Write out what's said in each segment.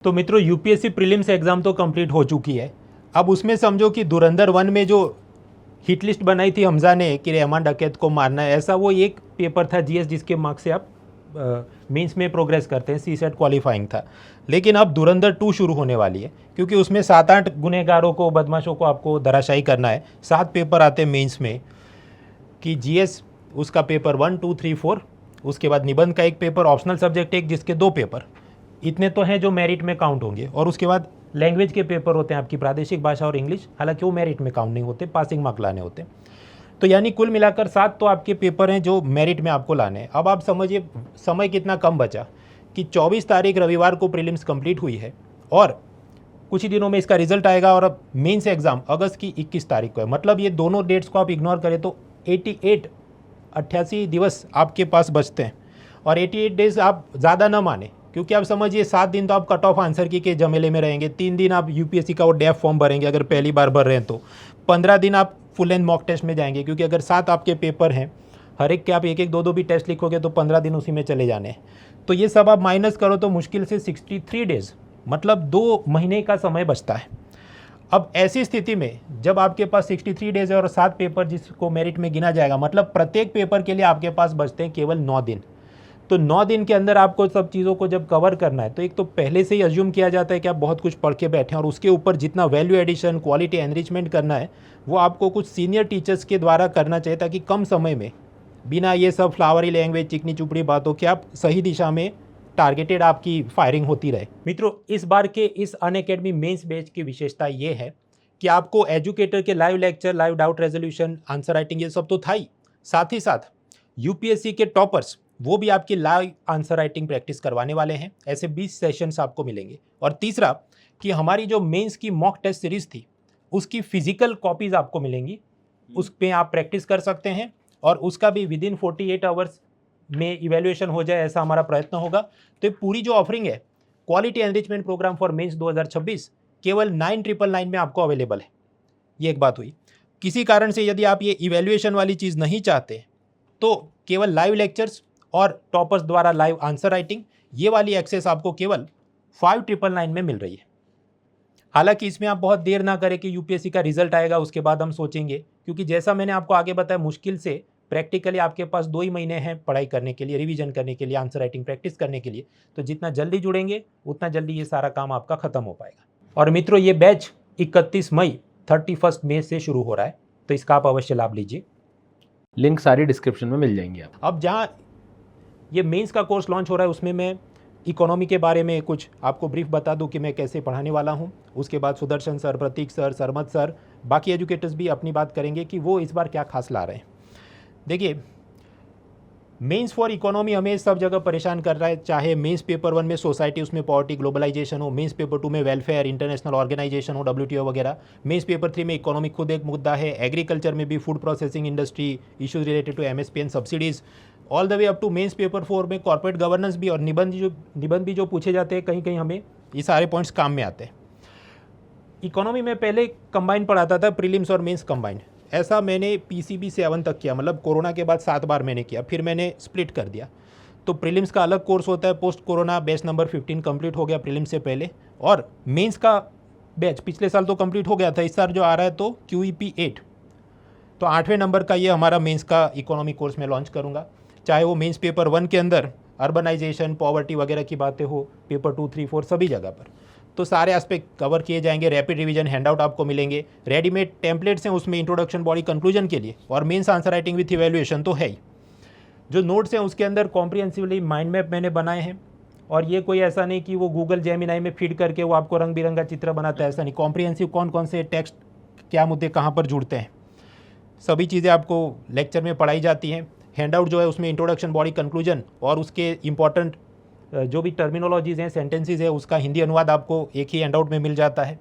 तो मित्रों UPSC prelims exam तो कंप्लीट हो चुकी है। अब उसमें समझो कि धुरंधर 1 में जो हिट लिस्ट बनाई थी हमजा ने कि रहमान डकैत को मारना है, ऐसा वो एक पेपर था जीएस जिसके मार्क्स से आप मेंस में प्रोग्रेस करते हैं, सीसेट क्वालिफाइंग था। लेकिन अब धुरंधर 2 शुरू होने वाली है क्योंकि उसमें 7-8 गुनहगारों को, बदमाशों को आपको धराशायी करना है। 7 पेपर आते हैं मेंस में कि जीएस उसका पेपर 1, 2, 3, 4, उसके बाद निबंध का एक पेपर, ऑप्शनल सब्जेक्ट एक जिसके 2 पेपर, इतने तो हैं जो मेरिट में काउंट होंगे। और उसके बाद लैंग्वेज के पेपर होते हैं आपकी प्रादेशिक भाषा और इंग्लिश, हालांकि वो मेरिट में काउंट नहीं होते, पासिंग मार्क लाने होते हैं। तो यानी कुल मिलाकर 7 तो आपके पेपर हैं जो मेरिट में आपको लाने हैं। अब आप समझिए समय कितना कम बचा कि 24 तारीख रविवार को प्रीलिम्स कंप्लीट हुई है और कुछ ही दिनों में इसका रिजल्ट आएगा और अब मेंस एग्जाम अगस्त की 21 तारीख को है। मतलब ये दोनों डेट्स को आप इग्नोर करें तो 88 दिवस आपके पास बचते हैं। और 88 डेज आप ज़्यादा ना माने क्योंकि आप समझिए 7 दिन तो आप कट ऑफ आंसर की के जमेले में रहेंगे, 3 दिन आप यूपीएससी का वो डेफ फॉर्म भरेंगे अगर पहली बार भर रहे हैं तो, 15 दिन आप फुल लेंथ मॉक टेस्ट में जाएंगे क्योंकि अगर 7 आपके पेपर हैं, हर एक के आप 1-1, 2-2 भी टेस्ट लिखोगे तो 15 दिन उसी में चले जाने हैं। तो ये सब आप माइनस करो तो मुश्किल से 63 डेज, मतलब 2 महीने का समय बचता है। अब ऐसी स्थिति में जब आपके पास 63 डेज है और 7 पेपर जिसको मेरिट में गिना जाएगा, मतलब प्रत्येक पेपर के लिए आपके पास बचते हैं केवल 9 दिन। तो 9 दिन के अंदर आपको सब चीज़ों को जब कवर करना है तो एक तो पहले से ही अज्यूम किया जाता है कि आप बहुत कुछ पढ़ के बैठे हैं और उसके ऊपर जितना वैल्यू एडिशन, क्वालिटी एनरिचमेंट करना है वो आपको कुछ सीनियर टीचर्स के द्वारा करना चाहिए ताकि कम समय में बिना ये सब फ्लावरी लैंग्वेज, चिकनी चुपड़ी बातों के आप सही दिशा में टारगेटेड आपकी फायरिंग होती रहे। मित्रों, इस बार के इस अनअकैडमी मेंस बैच की विशेषता ये है कि आपको एजुकेटर के live lecture, live doubt resolution, answer writing ये सब तो था ही, साथ ही साथ यूपीएससी के टॉपर्स वो भी आपकी लाइव आंसर राइटिंग प्रैक्टिस करवाने वाले हैं। ऐसे 20 सेशंस आपको मिलेंगे। और तीसरा कि हमारी जो मेंस की मॉक टेस्ट सीरीज थी उसकी फिजिकल कॉपीज आपको मिलेंगी, उस पर आप प्रैक्टिस कर सकते हैं और उसका भी विदिन 48 आवर्स में इवेल्युएशन हो जाए, ऐसा हमारा प्रयत्न होगा। तो ये पूरी जो ऑफरिंग है quality enrichment programme for mains 2026 केवल 9999 में आपको अवेलेबल है। ये एक बात हुई। किसी कारण से यदि आप ये इवेल्युएशन वाली चीज़ नहीं चाहते तो केवल लाइव लेक्चर्स और टॉपर्स द्वारा लाइव आंसर राइटिंग, ये वाली एक्सेस आपको केवल 5999 में मिल रही है। हालांकि इसमें आप बहुत देर ना करें कि यूपीएससी का रिजल्ट आएगा उसके बाद हम सोचेंगे, क्योंकि जैसा मैंने आपको आगे बताया मुश्किल से प्रैक्टिकली आपके पास 2 ही महीने हैं पढ़ाई करने के लिए, रिवीजन करने के लिए, आंसर राइटिंग प्रैक्टिस करने के लिए। तो जितना जल्दी जुड़ेंगे उतना जल्दी ये सारा काम आपका खत्म हो पाएगा। और मित्रों, ये बैच 31 मई 31 मई से शुरू हो रहा है, तो इसका आप अवश्य लाभ लीजिए। लिंक सारी डिस्क्रिप्शन में मिल जाएंगी आप। अब जहाँ ये मेंस का कोर्स लॉन्च हो रहा है उसमें मैं इकोनॉमी के बारे में कुछ आपको ब्रीफ बता दूं कि मैं कैसे पढ़ाने वाला हूं। उसके बाद सुदर्शन सर, प्रतीक सर, सरमत सर, बाकी एजुकेटर्स भी अपनी बात करेंगे कि वो इस बार क्या खास ला रहे हैं। देखिए, मेंस फॉर इकोनॉमी हमें सब जगह परेशान कर रहा है, चाहे मेंस पेपर 1 में सोसाइटी, उसमें पॉवर्टी, ग्लोबलाइजेशन हो, मेंस पेपर 2 में वेलफेयर, इंटरनेशनल ऑर्गेनाइजेशन हो, WTO वगैरह, मेंस पेपर 3 में इकोनॉमिक खुद एक मुद्दा है, एग्रीकल्चर में भी food processing industry, issues related to MSP and subsidies, all the way up to mains paper 4 में कॉर्पोरेट गवर्नेंस भी और निबंध भी जो पूछे जाते हैं, कहीं कहीं हमें ये सारे पॉइंट्स काम में आते हैं। इकोनॉमी में पहले कंबाइन पढ़ाता था, प्रीलिम्स और मेंस कंबाइंड। ऐसा मैंने PCB 7 तक किया, मतलब कोरोना के बाद 7 बार मैंने किया, फिर मैंने स्प्लिट कर दिया। तो प्रीलिम्स का अलग कोर्स होता है, post corona batch number 15 complete हो गया प्रीलिम्स से पहले, और मेंस का बैच पिछले साल तो कंप्लीट हो गया था, इस साल जो आ रहा है तो QEP 8, तो 8वें नंबर का ये हमारा मेंस का इकोनॉमी कोर्स मैं लॉन्च करूँगा। चाहे वो मेंस पेपर 1 के अंदर अर्बनाइजेशन, पॉवर्टी वगैरह की बातें हो, पेपर 2, 3, 4 सभी जगह पर, तो सारे एस्पेक्ट कवर किए जाएंगे। रैपिड रिवीजन हैंडआउट आपको मिलेंगे, रेडीमेड टेम्पलेट्स हैं उसमें इंट्रोडक्शन, बॉडी, कंक्लूजन के लिए, और mains answer writing with evaluation तो है ही। जो नोट्स हैं उसके अंदर कॉम्प्रिहेंसिवली माइंड मैप मैंने बनाए हैं, और ये कोई ऐसा नहीं कि वो गूगल जेमिनाई में फीड करके वो आपको रंग बिरंगा चित्र बनाता है, ऐसा नहीं। कॉम्प्रिहेंसिव कौन कौन से टेक्स्ट, क्या मुद्दे कहाँ पर जुड़ते हैं, सभी चीज़ें आपको लेक्चर में पढ़ाई जाती हैं। हैंडआउट जो है उसमें इंट्रोडक्शन, बॉडी, कंक्लूजन और उसके इंपॉर्टेंट जो भी टर्मिनोलॉजीज़ हैं, सेंटेंसेस है, उसका हिंदी अनुवाद आपको एक ही हैंडआउट में मिल जाता है।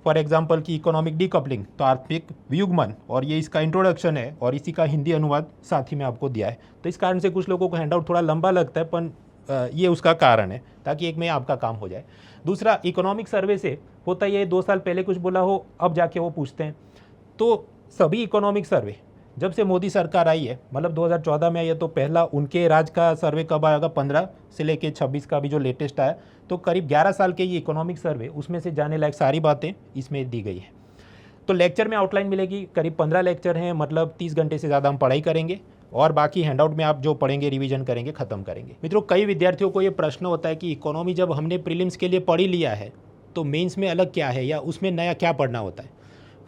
फॉर एग्जांपल की इकोनॉमिक डीकपलिंग, तो आर्थिक वियुग्मन, और ये इसका इंट्रोडक्शन है और इसी का हिंदी अनुवाद साथ ही में आपको दिया है। तो इस कारण से कुछ लोगों को हैंडआउट थोड़ा लंबा लगता है, पर ये उसका कारण है ताकि एक में आपका काम हो जाए। दूसरा, इकोनॉमिक सर्वे से होता है ये 2 साल पहले कुछ बोला हो, अब जाके वो पूछते हैं। तो सभी इकोनॉमिक सर्वे जब से मोदी सरकार आई है, मतलब 2014 में आई है, तो पहला उनके राज का सर्वे कब आया होगा, 15 से लेके 26 का भी जो लेटेस्ट आया, तो करीब 11 साल के ये इकोनॉमिक सर्वे, उसमें से जाने लायक सारी बातें इसमें दी गई है। तो लेक्चर में आउटलाइन मिलेगी, करीब 15 लेक्चर हैं, मतलब 30 घंटे से ज़्यादा हम पढ़ाई करेंगे, और बाकी हैंडआउट में आप जो पढ़ेंगे रिवीजन करेंगे, ख़त्म करेंगे। मित्रों, कई विद्यार्थियों को ये प्रश्न होता है कि इकोनॉमी जब हमने प्रीलिम्स के लिए पढ़ ही लिया है तो मेंस में अलग क्या है, या उसमें नया क्या पढ़ना होता है।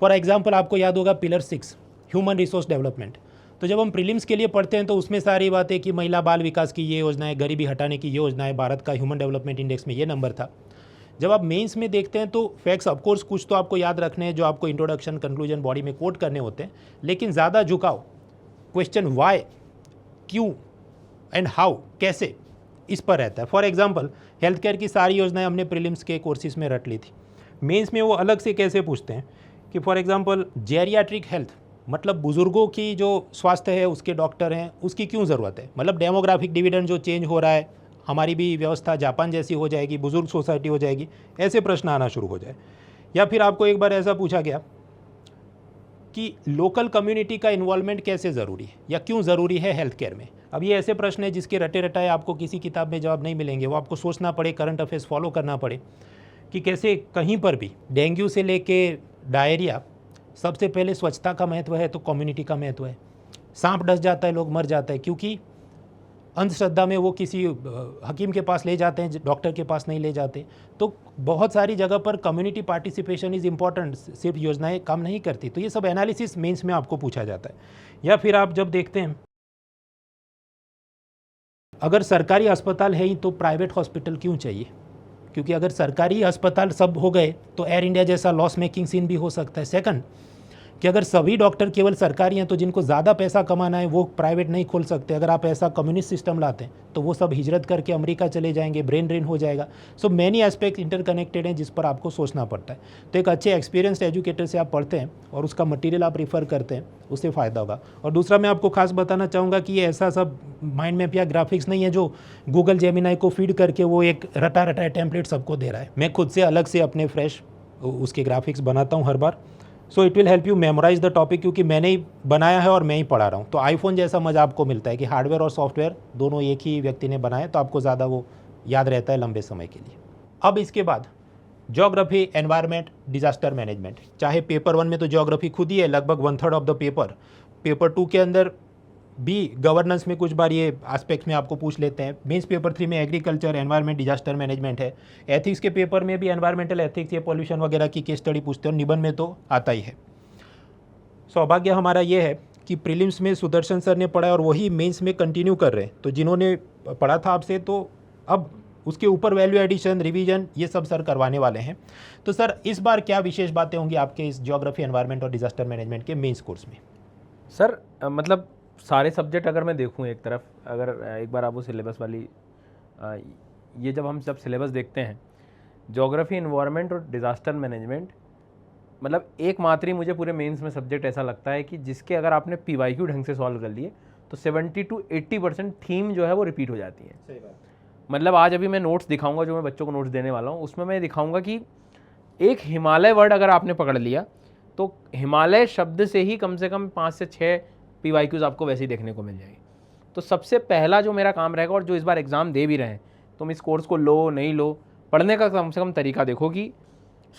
फॉर एग्जांपल आपको याद होगा पिलर 6 ह्यूमन रिसोर्स डेवलपमेंट। तो जब हम प्रीलिम्स के लिए पढ़ते हैं तो उसमें सारी बातें कि महिला बाल विकास की ये योजना है, गरीबी हटाने की योजना है, भारत का ह्यूमन डेवलपमेंट इंडेक्स में ये नंबर था। जब आप मेंस में देखते हैं तो फैक्ट्स ऑफकोर्स कुछ तो आपको याद रखने हैं जो आपको इंट्रोडक्शन, कंक्लूजन, बॉडी में कोट करने होते हैं, लेकिन ज़्यादा झुकाव क्वेश्चन वाई, क्यों एंड हाउ, कैसे, इस पर रहता है। फॉर एग्जांपल हेल्थ केयर की सारी योजनाएं हमने प्रीलिम्स के कोर्सेज में रट ली थी। मेंस में वो अलग से कैसे पूछते हैं कि फॉर एग्जांपल जेरियाट्रिक हेल्थ, मतलब बुजुर्गों की जो स्वास्थ्य है, उसके डॉक्टर हैं, उसकी क्यों ज़रूरत है, मतलब डेमोग्राफिक डिविडेंड जो चेंज हो रहा है, हमारी भी व्यवस्था जापान जैसी हो जाएगी, बुजुर्ग सोसाइटी हो जाएगी, ऐसे प्रश्न आना शुरू हो जाए। या फिर आपको एक बार ऐसा पूछा गया कि लोकल कम्युनिटी का इन्वॉल्वमेंट कैसे ज़रूरी है या क्यों ज़रूरी है हेल्थ केयर में। अब ये ऐसे प्रश्न है जिसके रटे रटाए आपको किसी किताब में जवाब नहीं मिलेंगे, वो आपको सोचना पड़े, करंट अफेयर्स फॉलो करना पड़े कि कैसे कहीं पर भी डेंगू से लेके डायरिया, सबसे पहले स्वच्छता का महत्व है तो कम्युनिटी का महत्व है। सांप डस जाता है, लोग मर जाते हैं क्योंकि अंधश्रद्धा में वो किसी हकीम के पास ले जाते हैं, डॉक्टर के पास नहीं ले जाते। तो बहुत सारी जगह पर कम्युनिटी पार्टिसिपेशन इज़ इम्पॉर्टेंट, सिर्फ योजनाएं काम नहीं करती। तो ये सब एनालिसिस मेंस में आपको पूछा जाता है। या फिर आप जब देखते हैं अगर सरकारी अस्पताल है ही तो प्राइवेट हॉस्पिटल क्यों चाहिए, क्योंकि अगर सरकारी अस्पताल सब हो गए तो एयर इंडिया जैसा लॉस मेकिंग सीन भी हो सकता है। सेकंड, कि अगर सभी डॉक्टर केवल सरकारी हैं तो जिनको ज़्यादा पैसा कमाना है वो प्राइवेट नहीं खोल सकते। अगर आप ऐसा कम्युनिस्ट सिस्टम लाते हैं तो वो सब हिजरत करके अमेरिका चले जाएंगे, ब्रेन ड्रेन हो जाएगा। सो मैनी एस्पेक्ट इंटरकनेक्टेड हैं जिस पर आपको सोचना पड़ता है। तो एक अच्छे एक्सपीरियंस्ड एजुकेटर से आप पढ़ते हैं और उसका मटीरियल आप रिफ़र करते हैं, उससे फ़ायदा होगा। और दूसरा मैं आपको खास बताना चाहूँगा कि ये ऐसा सब माइंड मैप या ग्राफिक्स नहीं है जो गूगल जेमिनाई को फीड करके वो एक रटा रटाए टेम्पलेट सबको दे रहा है। मैं खुद से अलग से अपने फ्रेश उसके ग्राफिक्स बनाता हूँ हर बार। So it will help you memorize the topic, क्योंकि मैंने ही बनाया है और मैं ही पढ़ा रहा हूँ। तो आईफोन जैसा मज़ा आपको मिलता है कि हार्डवेयर और सॉफ्टवेयर दोनों एक ही व्यक्ति ने बनाए, तो आपको ज़्यादा वो याद रहता है लंबे समय के लिए। अब इसके बाद ज्योग्राफी, एनवायरनमेंट, डिजास्टर मैनेजमेंट। चाहे पेपर 1 में तो ज्योग्राफी खुद ही है, लगभग 1/3 ऑफ द पेपर। पेपर 2 के अंदर भी गवर्नेंस में कुछ बार ये एस्पेक्ट्स में आपको पूछ लेते हैं। मेंस पेपर 3 में एग्रीकल्चर, एनवायरनमेंट, डिजास्टर मैनेजमेंट है। एथिक्स के पेपर में भी एनवायरमेंटल एथिक्स या पॉल्यूशन वगैरह की केस स्टडी पूछते हैं, और निबंध में तो आता ही है। सौभाग्य हमारा ये है कि प्रीलिम्स में सुदर्शन सर ने पढ़ा और वही मेंस में कंटिन्यू कर रहे हैं। तो जिन्होंने पढ़ा था आपसे, तो अब उसके ऊपर वैल्यू एडिशन, रिवीजन, ये सब सर करवाने वाले हैं। तो सर इस बार क्या विशेष बातें होंगी आपके इस ज्योग्राफी, एनवायरनमेंट और डिजास्टर मैनेजमेंट के मेंस कोर्स में? सर मतलब सारे सब्जेक्ट अगर मैं देखूं एक तरफ, अगर एक बार आप वो सिलेबस वाली ये जब हम सिलेबस देखते हैं, ज्योग्राफी, एनवायरनमेंट और डिज़ास्टर मैनेजमेंट, मतलब एकमात्र ही मुझे पूरे मेंस में सब्जेक्ट ऐसा लगता है कि जिसके अगर आपने पीवाईक्यू ढंग से सॉल्व कर लिए तो 70 to 80% थीम जो है वो रिपीट हो जाती है। सही बात। मतलब आज अभी मैं नोट्स दिखाऊंगा, जो मैं बच्चों को नोट्स देने वाला हूँ, उसमें मैं दिखाऊंगा कि एक हिमालय वर्ड अगर आपने पकड़ लिया तो हिमालय शब्द से ही कम से कम 5 से 6 पीवाईक्यूज आपको वैसे ही देखने को मिल जाएगी। तो सबसे पहला जो मेरा काम रहेगा, और जो इस बार एग्ज़ाम दे भी रहे हैं, तुम इस कोर्स को लो नहीं लो, पढ़ने का कम से कम तरीका देखो कि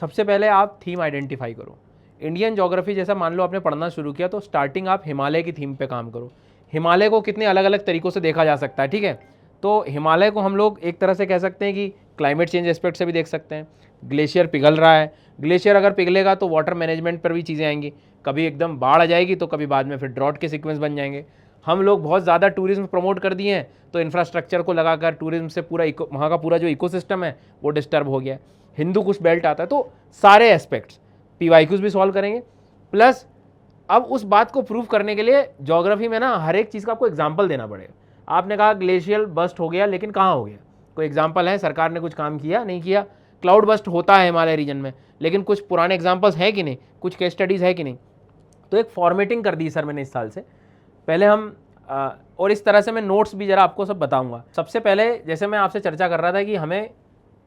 सबसे पहले आप थीम आइडेंटिफाई करो। इंडियन ज्योग्राफी जैसा मान लो आपने पढ़ना शुरू किया तो स्टार्टिंग आप हिमालय की थीम पे काम करो। हिमालय को कितने अलग अलग तरीक़ों से देखा जा सकता है, ठीक है। तो हिमालय को हम लोग एक तरह से कह सकते हैं कि क्लाइमेट चेंज एस्पेक्ट से भी देख सकते हैं। ग्लेशियर पिघल रहा है, ग्लेशियर अगर पिघलेगा तो वाटर मैनेजमेंट पर भी चीज़ें आएंगी, कभी एकदम बाढ़ आ जाएगी तो कभी बाद में फिर ड्रॉट के सीक्वेंस बन जाएंगे। हम लोग बहुत ज़्यादा टूरिज्म प्रमोट कर दिए हैं तो इंफ्रास्ट्रक्चर को लगाकर टूरिज्म से पूरा वहाँ का पूरा जो इकोसिस्टम है वो डिस्टर्ब हो गया। हिंदू कुश बेल्ट आता है। तो सारे एस्पेक्ट्स पीवाईक्यूज भी सॉल्व करेंगे, प्लस अब उस बात को प्रूव करने के लिए ज्योग्राफी में ना हर एक चीज़ का आपको एग्जाम्पल देना पड़ेगा। आपने कहा ग्लेशियल बस्ट हो गया, लेकिन कहाँ हो गया, कोई एग्जाम्पल है? सरकार ने कुछ काम किया? नहीं किया। क्लाउड बस्ट होता है हिमालय रीजन में, लेकिन कुछ पुराने एग्जाम्पल्स हैं कि नहीं, कुछ केस स्टडीज़ है कि नहीं। तो एक फॉर्मेटिंग कर दी सर मैंने इस साल से। पहले हम और इस तरह से मैं नोट्स भी ज़रा आपको सब बताऊंगा। सबसे पहले जैसे मैं आपसे चर्चा कर रहा था कि हमें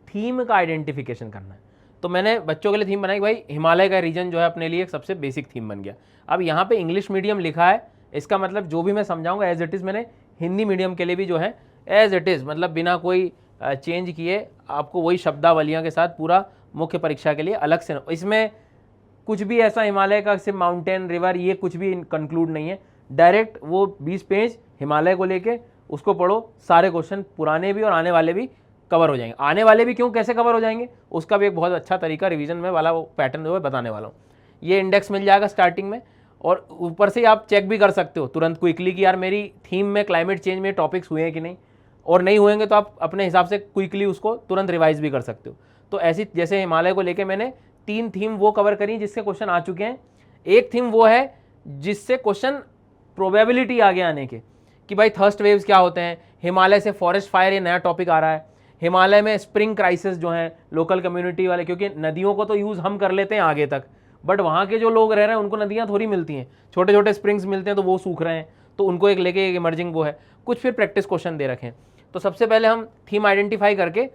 थीम का आइडेंटिफिकेशन करना है, तो मैंने बच्चों के लिए थीम बनाई, भाई हिमालय का रीजन जो है अपने लिए एक सबसे बेसिक थीम बन गया। अब यहाँ पे इंग्लिश मीडियम लिखा है इसका मतलब जो भी मैं समझाऊंगा एज इट इज़ मैंने हिंदी मीडियम के लिए भी जो है एज इट इज़, मतलब बिना कोई चेंज किए आपको वही शब्दावलियाँ के साथ पूरा मुख्य परीक्षा के लिए अलग से, इसमें कुछ भी ऐसा हिमालय का सिर्फ माउंटेन रिवर ये कुछ भी कंक्लूड नहीं है। डायरेक्ट वो 20 पेज हिमालय को लेके उसको पढ़ो, सारे क्वेश्चन पुराने भी और आने वाले भी कवर हो जाएंगे। आने वाले भी क्यों, कैसे कवर हो जाएंगे, उसका भी एक बहुत अच्छा तरीका रिवीजन में वाला वो पैटर्न जो है बताने वाला हूँ। ये इंडेक्स मिल जाएगा स्टार्टिंग में, और ऊपर से आप चेक भी कर सकते हो तुरंत क्विकली कि यार मेरी थीम में क्लाइमेट चेंज में टॉपिक्स हुए हैं कि नहीं, और नहीं हुएंगे तो आप अपने हिसाब से क्विकली उसको तुरंत रिवाइज भी कर सकते हो। तो ऐसी जैसे हिमालय को लेके मैंने 3 थीम वो कवर करी जिससे क्वेश्चन आ चुके हैं। एक थीम वो है जिससे क्वेश्चन प्रोबेबिलिटी आगे आने के, कि भाई थर्स्ट वेव्स क्या होते हैं, हिमालय से फॉरेस्ट फायर ये नया टॉपिक आ रहा है, हिमालय में स्प्रिंग क्राइसिस जो है लोकल कम्युनिटी वाले, क्योंकि नदियों को तो यूज़ हम कर लेते हैं आगे तक, बट वहाँ के जो लोग रह रहे हैं उनको नदियाँ थोड़ी मिलती हैं, छोटे छोटे स्प्रिंग्स मिलते हैं तो वो सूख रहे हैं, तो उनको एक लेके एक इमर्जिंग वो है। कुछ फिर प्रैक्टिस क्वेश्चन दे रखे हैं। तो सबसे पहले हम थीम आइडेंटिफाई करके,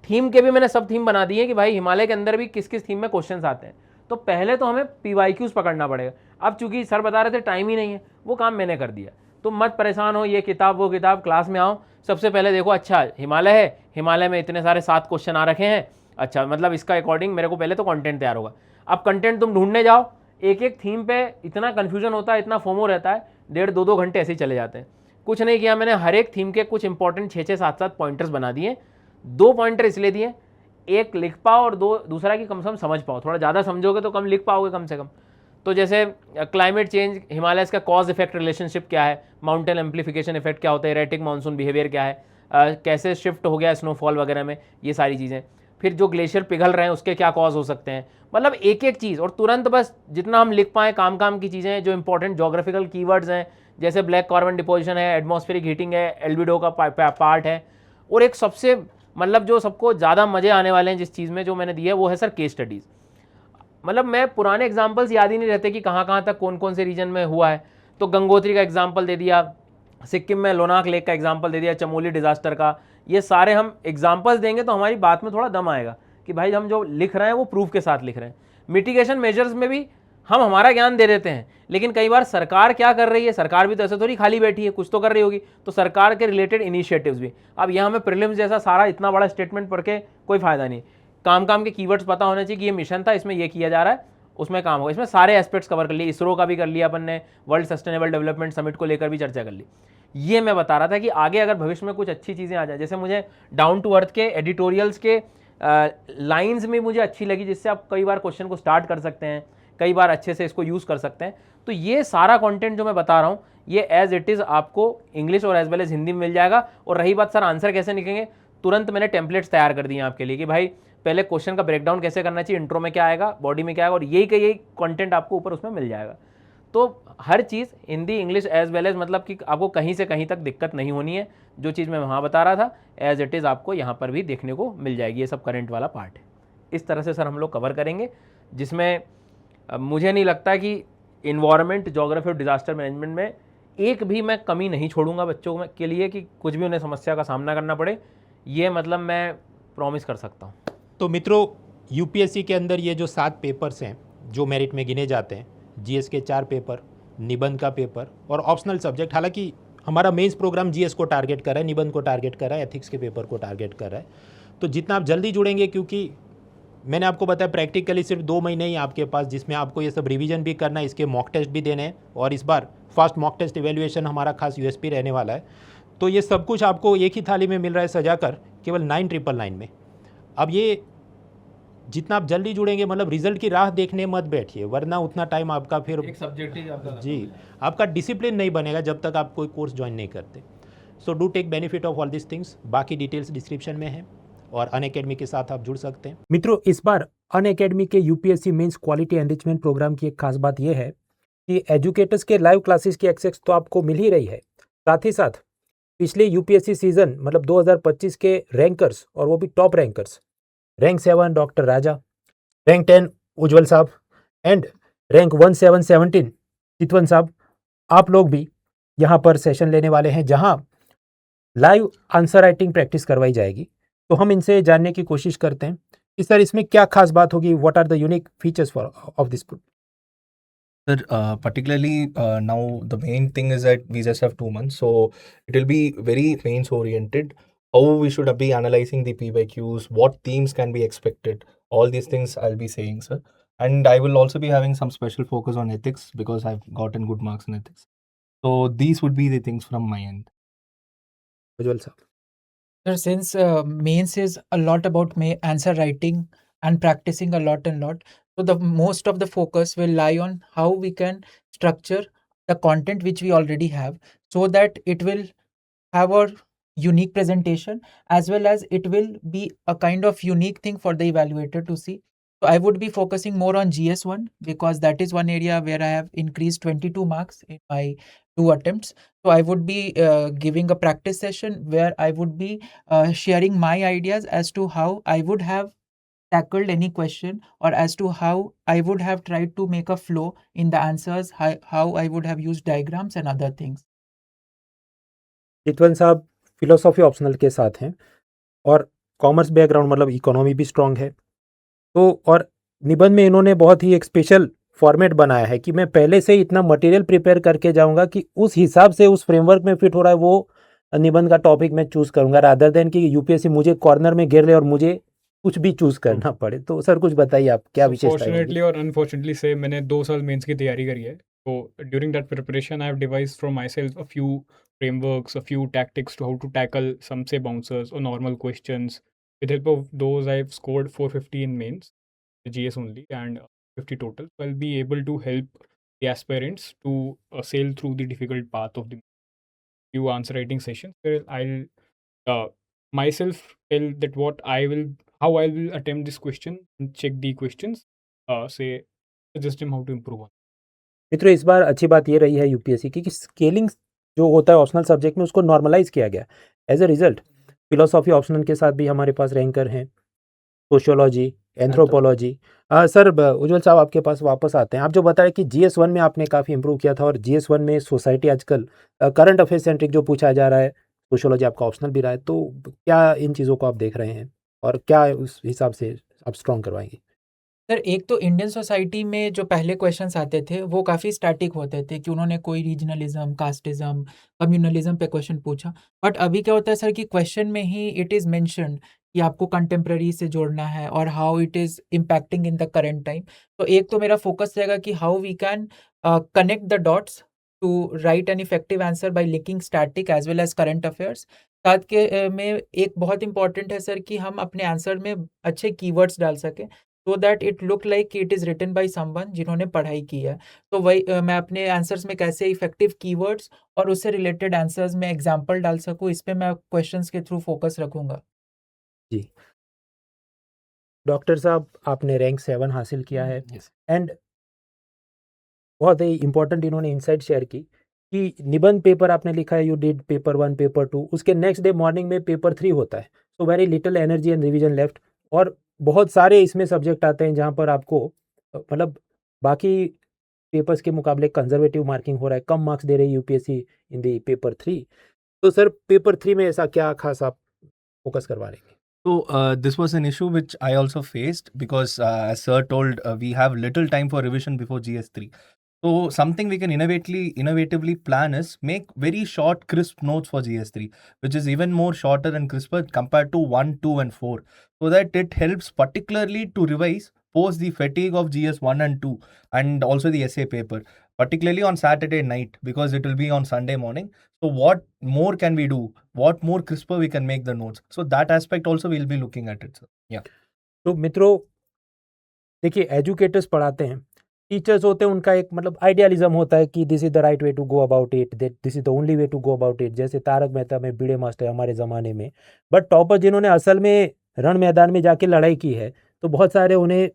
थीम के भी मैंने सब थीम बना दी है कि भाई हिमालय के अंदर भी किस किस थीम में क्वेश्चंस आते हैं। तो पहले तो हमें PYQs पकड़ना पड़ेगा। अब चूंकि सर बता रहे थे टाइम ही नहीं है, वो काम मैंने कर दिया। तो मत परेशान हो, ये किताब वो किताब, क्लास में आओ, सबसे पहले देखो अच्छा हिमालय है, हिमालय में इतने सारे 7 क्वेश्चन आ रखे हैं, अच्छा मतलब इसका अकॉर्डिंग मेरे को पहले तो कंटेंट तैयार होगा। अब कंटेंट तुम ढूंढने जाओ, एक एक थीम पे इतना कन्फ्यूजन होता है, इतना फोमो रहता है, 1.5-2 घंटे ऐसे ही चले जाते हैं। कुछ नहीं किया मैंने, हर एक थीम के कुछ इंपॉर्टेंट 6-6, 7-7 पॉइंटर्स बना दिए। 2 पॉइंटर इसलिए दिए, एक लिख पाओ और दूसरा कि कम से कम समझ पाओ। थोड़ा ज़्यादा समझोगे तो कम लिख पाओगे कम से कम। तो जैसे क्लाइमेट चेंज, हिमालयस का कॉज इफेक्ट रिलेशनशिप क्या है, माउंटेन एम्प्लीफिकेशन इफेक्ट क्या होता है, एरेटिक मानसून बिहेवियर क्या है, कैसे शिफ्ट हो गया स्नोफॉल वगैरह में, ये सारी चीज़ें। फिर जो ग्लेशियर पिघल रहे हैं उसके क्या कॉज हो सकते हैं, मतलब एक एक चीज़। और तुरंत बस जितना हम लिख पाएँ काम की चीज़ें, जो इंपॉर्टेंट जोग्राफिकल कीवर्ड्स हैं, जैसे ब्लैक कार्बन डिपोजिशन है, एटमॉस्फेरिक हीटिंग है, एल्बिडो का पार्ट है। और एक सबसे मतलब जो सबको ज़्यादा मज़े आने वाले हैं जिस चीज़ में जो मैंने दिया है वो है सर केस स्टडीज़। मतलब मैं पुराने एग्जाम्पल्स याद ही नहीं रहते कि कहाँ तक कौन कौन से रीजन में हुआ है। तो गंगोत्री का एग्जाम्पल दे दिया, सिक्किम में लोनाक लेक का एग्जाम्पल दे दिया, चमोली डिजास्टर का। ये सारे हम एग्जाम्पल्स देंगे तो हमारी बात में थोड़ा दम आएगा कि भाई हम जो लिख रहे हैं वो प्रूफ के साथ लिख रहे हैं। मिटिगेशन मेजर्स में भी हम हमारा ज्ञान दे देते हैं, लेकिन कई बार सरकार क्या कर रही है, सरकार भी तो ऐसे थोड़ी खाली बैठी है, कुछ तो कर रही होगी। तो सरकार के रिलेटेड इनिशिएटिव्स भी। अब यहाँ हमें प्रीलिम्स जैसा सारा इतना बड़ा स्टेटमेंट पढ़ के कोई फायदा नहीं। काम के कीवर्ड्स पता होने चाहिए कि ये मिशन था, इसमें ये किया जा रहा है, उसमें काम होगा। इसमें सारे एस्पेक्ट्स कवर कर लिए, इसरो का भी कर लिया अपन ने, वर्ल्ड सस्टेनेबल डेवलपमेंट समिट को लेकर भी चर्चा कर ली। ये मैं बता रहा था कि आगे अगर भविष्य में कुछ अच्छी चीज़ें आ जाए, जैसे मुझे डाउन टू अर्थ के एडिटोरियल्स के लाइंस में मुझे अच्छी लगी, जिससे आप कई बार क्वेश्चन को स्टार्ट कर सकते हैं, कई बार अच्छे से इसको यूज़ कर सकते हैं। तो ये सारा कंटेंट जो मैं बता रहा हूँ ये एज इट इज़ आपको इंग्लिश और एज वेल एज हिंदी में मिल जाएगा। और रही बात सर आंसर कैसे निकलेंगे, तुरंत मैंने टेम्पलेट्स तैयार कर दिए आपके लिए कि भाई पहले क्वेश्चन का ब्रेकडाउन कैसे करना चाहिए, इंट्रो में क्या आएगा, बॉडी में क्या आएगा, और यही कंटेंट आपको ऊपर उसमें मिल जाएगा। तो हर चीज़ Hindi English as well as, मतलब कि आपको कहीं से कहीं तक दिक्कत नहीं होनी है। जो चीज़ मैं वहाँ बता रहा था एज इट इज़ आपको यहाँ पर भी देखने को मिल जाएगी। ये सब करंट वाला पार्ट है। इस तरह से सर हम लोग कवर करेंगे, जिसमें मुझे नहीं लगता कि इन्वायरमेंट, ज्योग्राफी और डिजास्टर मैनेजमेंट में एक भी मैं कमी नहीं छोड़ूंगा बच्चों के लिए कि कुछ भी उन्हें समस्या का सामना करना पड़े। ये मतलब मैं प्रॉमिस कर सकता हूँ। तो मित्रों, यूपीएससी के अंदर ये जो 7 पेपर्स हैं जो मेरिट में गिने जाते हैं, जीएस के 4 पेपर, निबंध का पेपर और ऑप्शनल सब्जेक्ट। हालांकि हमारा मेंस प्रोग्राम जीएस को टारगेट कर रहा है, निबंध को टारगेट कर रहा है, एथिक्स के पेपर को टारगेट कर रहा है। तो जितना आप जल्दी जुड़ेंगे, क्योंकि मैंने आपको बताया प्रैक्टिकली सिर्फ 2 महीने ही आपके पास, जिसमें आपको ये सब रिवीजन भी करना है, इसके मॉक टेस्ट भी देने हैं, और इस बार फर्स्ट मॉक टेस्ट इवैल्यूएशन हमारा खास यूएसपी रहने वाला है। तो ये सब कुछ आपको एक ही थाली में मिल रहा है सजाकर, केवल 9999 में। अब ये जितना आप जल्दी जुड़ेंगे, मतलब रिजल्ट की राह देखने मत बैठिए, वरना उतना टाइम आपका फिर एक सब्जेक्ट ही आपका जी आपका डिसिप्लिन नहीं बनेगा जब तक आप कोई कोर्स ज्वाइन नहीं करते। So do take benefit of all this things. बाकी डिटेल्स डिस्क्रिप्शन में है और अनअकैडमी के साथ आप जुड़ सकते हैं। मित्रों, इस बार अनअकैडमी के UPSC mains quality enrichment programme की एक खास बात यह है कि एजुकेटर्स के लाइव क्लासेस की एक्सेस तो आपको मिल ही रही है, साथ ही साथ पिछले यूपीएससी सीजन मतलब 2025 के रैंकर्स, और वो भी टॉप रैंकर्स, रैंक 7 डॉक्टर राजा, रैंक 10 उज्जवल साहब एंड रैंक 1717 चितवन साहब, आप लोग भी यहाँ पर सेशन लेने वाले हैं जहाँ लाइव आंसर राइटिंग प्रैक्टिस करवाई जाएगी। तो हम इनसे जानने की कोशिश करते हैं कि सर इसमें क्या खास बात होगी, what are the unique features of this Sir, particularly now the main thing is that we just have 2 months, so it will be very mains oriented. How we should be analyzing the PYQs, what themes can be expected, all these things I'll be saying, sir. And I will also be having some special focus on ethics because I've gotten good marks in ethics. So these would be the things from my end. उज्जवल साहब Sir, since mains is a lot about answer writing and practicing a lot and lot, so the most of the focus will lie on how we can structure the content which we already have, so that it will have a unique presentation, as well as it will be a kind of unique thing for the evaluator to see. So I would be focusing more on GS1 because that is one area where I have increased 22 marks in my 2 attempts. So I would be giving a practice session where I would be sharing my ideas as to how I would have tackled any question, or as to how I would have tried to make a flow in the answers, how I would have used diagrams and other things. चितवन साहब philosophy optional के साथ हैं और commerce background मतलब economy भी strong है। तो और निबंध में इन्होंने बहुत ही एक स्पेशल फॉर्मेट बनाया है कि मैं पहले से ही इतना मटेरियल प्रिपेयर करके जाऊंगा कि उस हिसाब से उस फ्रेमवर्क में फिट हो रहा है वो निबंध का टॉपिक मैं चूज़ करूंगा, रादर देन कि यूपीएससी मुझे कॉर्नर में घेर ले और मुझे कुछ भी चूज़ करना पड़े। तो सर कुछ बताइए आप क्या विशेषता है? फॉर्चुनेटली और अनफॉर्चुनेटली से मैंने 2 साल मेंस की तैयारी करी है, तो during that preparation I have devised from my self a few frameworks, a few tactics to how to tackle some say bouncers or normal questions. With help of those, I've scored 450 in mains, the GS only, and 50 total. So I'll be able to help the aspirants to sail through the difficult path of the few answer writing sessions where I'll myself tell that how I will attempt this question and check the questions, suggest him how to improve on. मित्रों इस बार अच्छी बात ये रही है UPSC की कि scaling जो होता है ऑप्शनल सब्जेक्ट में उसको नॉर्मलाइज किया गया। As a result philosophy optional के साथ भी हमारे पास रैंकर हैं, सोशियोलॉजी, एंथ्रोपोलॉजी। सर उज्जवल साहब आपके पास वापस आते हैं। आप जो बताएं कि GS1 में आपने काफ़ी इंप्रूव किया था और GS1 में सोसाइटी आजकल करंट अफेयर सेंट्रिक जो पूछा जा रहा है, सोशियोलॉजी आपका ऑप्शनल भी रहा है, तो क्या इन चीज़ों को आप देख रहे हैं और क्या उस हिसाब से आप स्ट्रॉन्ग करवाएंगे? सर, एक तो इंडियन सोसाइटी में जो पहले क्वेश्चंस आते थे वो काफ़ी स्टैटिक होते थे कि उन्होंने कोई रीजनलिज्म, कास्टिज्म, कम्युनलिज्म पे क्वेश्चन पूछा। बट अभी क्या होता है सर कि क्वेश्चन में ही इट इज़ मेंशन्ड कि आपको कंटेम्प्रेरी से जोड़ना है और how it is impacting in the current time. तो एक तो मेरा फोकस रहेगा कि how we can connect the dots to write an effective answer by linking static as well as current affairs. साथ के में एक बहुत इंपॉर्टेंट है सर कि हम अपने आंसर में अच्छे कीवर्ड्स डाल सकें, so that it look like it is written by someone जिन्होंने पढ़ाई की है। तो वही मैं अपने आंसर्स में कैसे इफेक्टिव कीवर्ड्स और उससे रिलेटेड आंसर्स में एग्जांपल डाल सकूं, इस पे मैं क्वेश्चंस के थ्रू फोकस रखूंगा। जी डॉक्टर साहब, आपने रैंक 7 हासिल किया है एंड बहुत ही इंपॉर्टेंट इन्होंने इंसाइट शेयर की कि निबंध पेपर आपने लिखा है, यू डिड पेपर 1 पेपर 2, उसके नेक्स्ट डे मॉर्निंग में पेपर 3 होता है। So very little energy and revision left और बहुत सारे इसमें सब्जेक्ट आते हैं जहाँ पर आपको मतलब बाकी पेपर्स के मुकाबले कंजर्वेटिव मार्किंग हो रहा है, कम मार्क्स दे रही है यूपीएससी इन दी पेपर 3। तो सर पेपर 3 में ऐसा क्या खास आप फोकस करवा रहे हैं? So this was an issue which I also faced because as sir told, we have little time for revision before GS3. So something we can innovatively plan is make very short, crisp notes for GS3, which is even more shorter and crisper compared to 1, 2, and 4, so that it helps particularly to revise post the fatigue of GS1 and 2, and also the essay paper, particularly on Saturday night because it will be on Sunday morning. So what more can we do? What more crisper we can make the notes? So that aspect also we'll be looking at it, sir. Yeah. तो मित्रों देखिए, educators पढ़ाते हैं, teachers होते हैं, उनका एक मतलब आइडियलिज्म होता है कि this is the right way to go about it, that this is the only way to go about it, जैसे तारक मेहता में भिड़े मास्टर हमारे ज़माने में। बट टॉपर जिन्होंने असल में रण मैदान में जाके लड़ाई की है, तो बहुत सारे उन्हें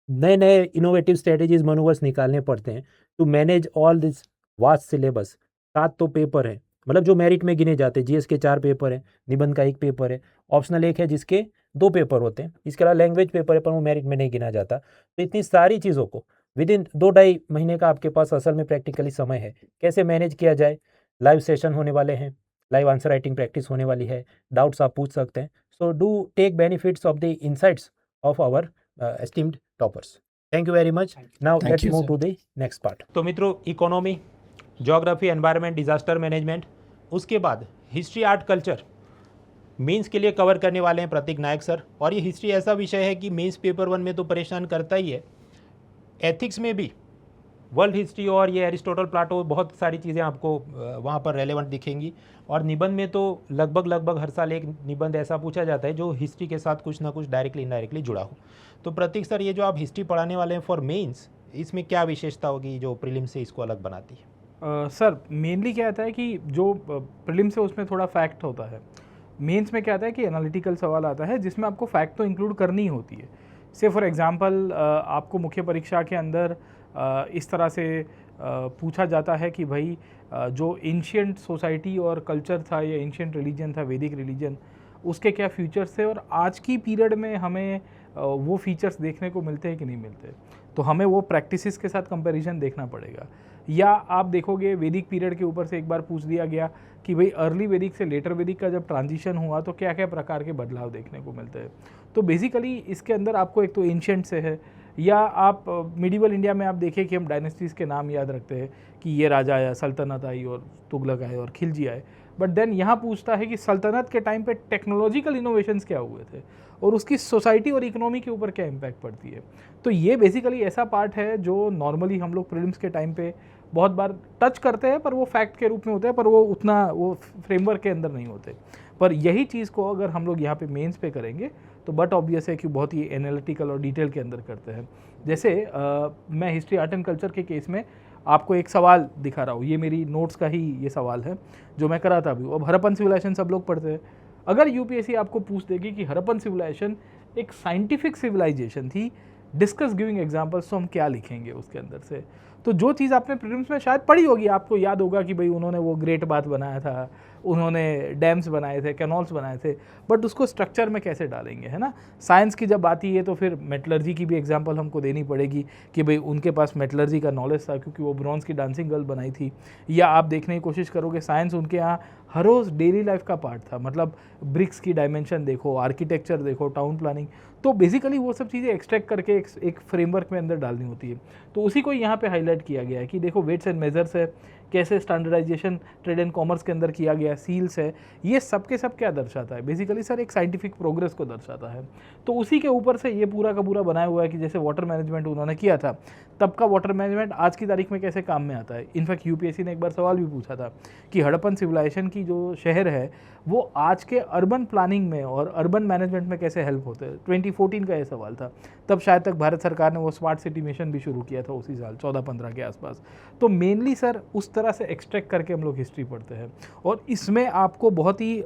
नए नए इनोवेटिव स्ट्रेटेजीज मनोवर्स निकालने पड़ते हैं to manage all this vast syllabus. 7 तो पेपर हैं, मतलब जो मेरिट में गिने जाते हैं। जीएस के 4 पेपर हैं, निबंध का 1 पेपर है, ऑप्शनल 1 है जिसके 2 पेपर होते हैं, इसके अलावा लैंग्वेज पेपर है पर वो मेरिट में नहीं गिना जाता। तो इतनी सारी चीज़ों को विद इन 2-2.5 महीने का आपके पास असल में प्रैक्टिकली समय है, कैसे मैनेज किया जाए। लाइव सेशन होने वाले हैं, लाइव आंसर राइटिंग प्रैक्टिस होने वाली है, डाउट्स आप पूछ सकते हैं। So do take benefits of the insights of our esteemed toppers. Thank you very much. Now Thank let's you, move sir. To the next part. तो मित्रों, economy, geography, environment, disaster management, उसके बाद history, art, culture mains के लिए cover करने वाले हैं प्रतीक नायक sir. और ये हिस्ट्री ऐसा विषय है कि मेंस पेपर 1 में तो परेशान करता ही है, एथिक्स में भी वर्ल्ड हिस्ट्री और ये एरिस्टोटल, प्लाटो, बहुत सारी चीज़ें आपको वहाँ पर रेलेवेंट दिखेंगी. और निबंध में तो लगभग हर साल एक निबंध ऐसा पूछा जाता है जो हिस्ट्री के साथ कुछ ना कुछ डायरेक्टली इनडायरेक्टली जुड़ा हो. तो प्रतीक सर, ये जो आप हिस्ट्री पढ़ाने वाले हैं फॉर मेंस, इसमें क्या विशेषता होगी जो प्रीलिम से इसको अलग बनाती है? सर मेनली क्या आता है कि जो प्रीलिम से उसमें थोड़ा फैक्ट होता है, मेंस में क्या आता है कि एनालिटिकल सवाल आता है जिसमें आपको फैक्ट तो इंक्लूड करनी ही होती है. से फॉर एग्जांपल आपको मुख्य परीक्षा के अंदर इस तरह से पूछा जाता है कि भाई जो एंशियंट सोसाइटी और कल्चर था या एंशियंट रिलीजन था, वैदिक रिलीजन, उसके क्या फीचर्स थे और आज की पीरियड में हमें वो फीचर्स देखने को मिलते हैं कि नहीं मिलते. तो हमें वो प्रैक्टिसेस के साथ कंपैरिजन देखना पड़ेगा. या आप देखोगे वैदिक पीरियड के ऊपर से एक बार पूछ दिया गया कि भाई अर्ली वैदिक से लेटर वैदिक का जब ट्रांजिशन हुआ तो क्या क्या प्रकार के बदलाव देखने को मिलते हैं. तो बेसिकली इसके अंदर आपको एक तो एंशियंट से है, या आप मिडिवल इंडिया में आप देखें कि हम डायनेस्टीज़ के नाम याद रखते हैं कि ये राजा आया, सल्तनत आई और तुगलक आए और खिलजी आए. बट देन यहाँ पूछता है कि सल्तनत के टाइम पे टेक्नोलॉजिकल इनोवेशंस क्या हुए थे और उसकी सोसाइटी और इकोनॉमी के ऊपर क्या इम्पैक्ट पड़ती है. तो ये बेसिकली ऐसा पार्ट है जो नॉर्मली हम लोग प्रीलिम्स के टाइम पे बहुत बार टच करते हैं, पर वो फैक्ट के रूप में होते हैं, पर वो उतना वो फ्रेमवर्क के अंदर नहीं होते. पर यही चीज़ को अगर हम लोग यहाँ पे मेंस पे करेंगे तो बट ऑब्वियस है कि बहुत ही एनालिटिकल और डिटेल के अंदर करते हैं. जैसे मैं हिस्ट्री, आर्ट एंड कल्चर के केस में आपको एक सवाल दिखा रहा हूँ, ये मेरी नोट्स का ही ये सवाल है जो मैं करा था अभी. अब हड़प्पन सिविलाइजेशन सब लोग पढ़ते हैं. अगर यूपीएससी आपको पूछ देगी कि हड़प्पन सिविलाइजेशन एक साइंटिफिक सिविलाइजेशन थी, डिस्कस गिविंग एग्जांपल्स, तो हम क्या लिखेंगे उसके अंदर से. तो जो चीज़ आपने प्रीलिम्स में शायद पढ़ी होगी, आपको याद होगा कि भाई उन्होंने वो ग्रेट बाथ बनाया था, उन्होंने डैम्स बनाए थे, कैनॉल्स बनाए थे, बट उसको स्ट्रक्चर में कैसे डालेंगे, है ना. साइंस की जब आती है तो फिर मेटलर्जी की भी एग्जांपल हमको देनी पड़ेगी कि भाई उनके पास मेटलर्जी का नॉलेज था क्योंकि वो ब्रॉन्ज की डांसिंग गर्ल बनाई थी. या आप देखने की कोशिश करोगे साइंस उनके यहाँ हर रोज़ डेली लाइफ का पार्ट था, मतलब ब्रिक्स की डायमेंशन देखो, आर्किटेक्चर देखो, टाउन प्लानिंग. तो बेसिकली वो सब चीज़ें एक्सट्रैक्ट करके एक फ्रेमवर्क में अंदर डालनी होती है. तो उसी को यहाँ पे हाईलाइट किया गया है कि देखो वेट्स एंड मेजर्स है, कैसे स्टैंडर्डाइजेशन ट्रेड एंड कॉमर्स के अंदर किया गया, सील्स है, ये सब के सब क्या दर्शाता है. बेसिकली सर एक साइंटिफिक प्रोग्रेस को दर्शाता है. तो उसी के ऊपर से ये पूरा का पूरा बनाया हुआ है कि जैसे वाटर मैनेजमेंट उन्होंने किया था, तब का वाटर मैनेजमेंट आज की तारीख में कैसे काम में आता है. इनफैक्ट यूपीएससी ने एक बार सवाल भी पूछा था कि हड़प्पन सिविलाइजेशन की जो शहर है वो आज के अर्बन प्लानिंग में और अर्बन मैनेजमेंट में कैसे हेल्प होते हैं. 2014 का ये सवाल था. तब शायद तक भारत सरकार ने वो स्मार्ट सिटी मिशन भी शुरू किया था उसी साल 14-15 के आसपास. तो मेनली सर उस तरह से एक्सट्रैक्ट करके हम लोग हिस्ट्री पढ़ते हैं और इसमें आपको बहुत ही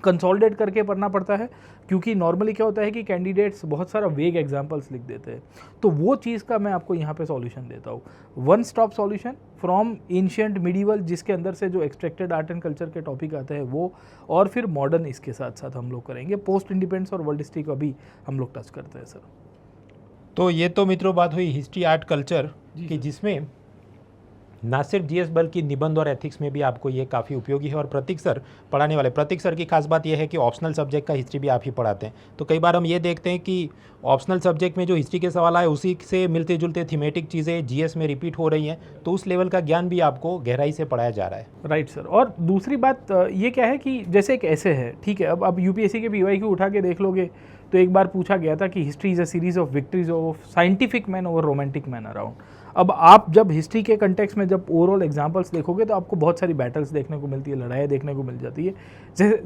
कंसोलिडेट करके पढ़ना पड़ता है, क्योंकि नॉर्मली क्या होता है कि कैंडिडेट्स बहुत सारा वेग एग्जांपल्स लिख देते हैं. तो वो चीज़ का मैं आपको यहाँ पे सॉल्यूशन देता हूँ, one stop solution from ancient medieval, जिसके अंदर से जो एक्सट्रैक्टेड आर्ट एंड कल्चर के टॉपिक आते हैं वो, और फिर मॉडर्न इसके साथ साथ हम लोग करेंगे. पोस्ट इंडिपेंडेंस और वर्ल्ड हिस्ट्री का भी हम लोग टच करते हैं सर. तो ये तो मित्रों बात हुई हिस्ट्री, आर्ट, कल्चर की, जिसमें ना सिर्फ जीएस बल्कि निबंध और एथिक्स में भी आपको ये काफ़ी उपयोगी है. और प्रतीक सर पढ़ाने वाले, प्रतीक सर की खास बात यह है कि ऑप्शनल सब्जेक्ट का हिस्ट्री भी आप ही पढ़ाते हैं. तो कई बार हम ये देखते हैं कि ऑप्शनल सब्जेक्ट में जो हिस्ट्री के सवाल आए उसी से मिलते जुलते थीमेटिक चीज़ें जीएस में रिपीट हो रही हैं, तो उस लेवल का ज्ञान भी आपको गहराई से पढ़ाया जा रहा है. Right sir. और दूसरी बात ये क्या है कि जैसे एक ऐसे है, ठीक है, अब यूपीएससी के पीवाईक्यू उठा के देख लोगे तो एक बार पूछा गया था कि history is a series of victories of scientific man over romantic man around. अब आप जब हिस्ट्री के कंटेक्स्ट में जब ओवरऑल एग्जांपल्स देखोगे तो आपको बहुत सारी बैटल्स देखने को मिलती है, लड़ाइयाँ देखने को मिल जाती है.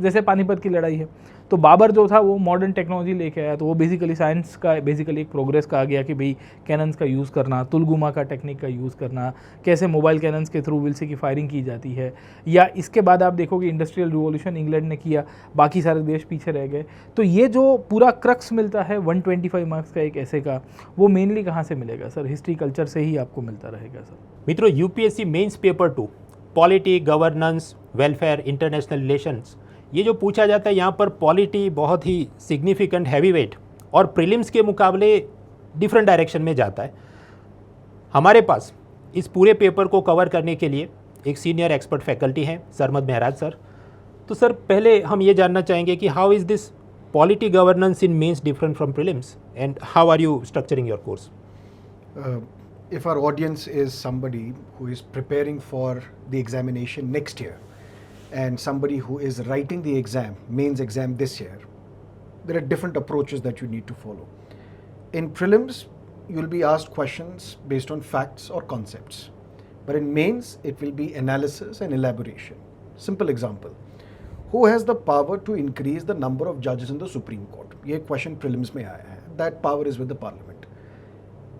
जैसे पानीपत की लड़ाई है, तो बाबर जो था वो मॉडर्न टेक्नोलॉजी लेके आया, तो वो बेसिकली साइंस का बेसिकली एक प्रोग्रेस कहा गया कि भाई कैनन्स का यूज़ करना, तुलगुमा का टेक्निक का यूज़ करना, कैसे मोबाइल कैनन्स के थ्रू विल्से की फायरिंग की जाती है. या इसके बाद आप देखोगे इंडस्ट्रियल रिवॉल्यूशन इंग्लैंड ने किया, बाकी सारे देश पीछे रह गए. तो ये जो पूरा क्रक्स मिलता है 125 मार्क्स का एक ऐसे का, वो मेनली कहाँ से मिलेगा सर? हिस्ट्री कल्चर से ही आपको मिलता रहेगा सर. मित्रों, UPSC mains paper 2 polity, governance, welfare, international relations, ये जो पूछा जाता है यहाँ पर पॉलिटी बहुत ही सिग्निफिकेंट, हैवी वेट और प्रीलिम्स के मुकाबले डिफरेंट डायरेक्शन में जाता है. हमारे पास इस पूरे पेपर को कवर करने के लिए एक सीनियर एक्सपर्ट फैकल्टी हैं, सरमद महराज सर. तो सर पहले हम ये जानना चाहेंगे कि how is this polity governance in mains different from prelims and how are you structuring your course? if our audience is somebody who is preparing for the examination next year and somebody who is writing the exam, mains exam this year, there are different approaches that you need to follow. In prelims, you'll be asked questions based on facts or concepts. But in mains, it will be analysis and elaboration. Simple example. Who has the power to increase the number of judges in the Supreme Court? ये question prelims में आया है. That power is with the parliament.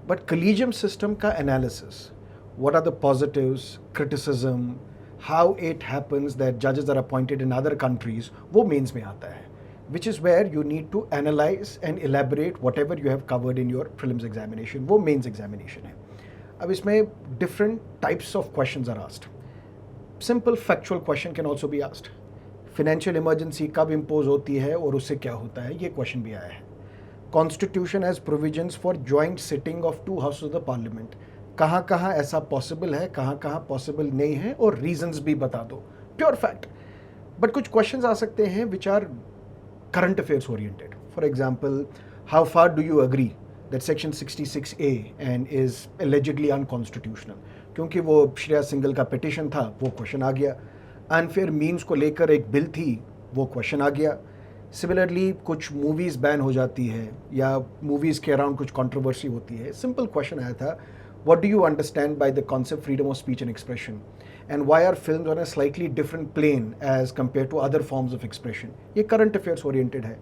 But collegium system का analysis, what are the positives, criticism, how it happens that judges are appointed in other countries, वो mains में आता है. Which is where you need to analyze and elaborate whatever you have covered in your prelims examination. वो mains examination है. अब इसमें different types of questions are asked. Simple factual question can also be asked. Financial emergency कब impose होती है और उससे क्या होता है, ये question भी आया है. Constitution has provisions for joint sitting of two houses of the parliament. कहाँ कहाँ ऐसा possible है, कहाँ कहाँ possible नहीं है, और reasons भी बता दो. Pure fact. But कुछ questions आ सकते हैं which are current affairs oriented. For example, how far do you agree that section 66A and is allegedly unconstitutional? क्योंकि वो श्रेया सिंघल का petition था, वो question आ गया. Unfair means को लेकर एक bill थी, वो question आ गया. सिमिलरली कुछ मूवीज़ बैन हो जाती है या मूवीज़ के अराउंड कुछ कंट्रोवर्सी होती है. सिंपल क्वेश्चन आया था, what do you understand by the concept freedom of speech and expression and why are films on a slightly different plane as compare to other forms of expression. ये current affairs oriented है.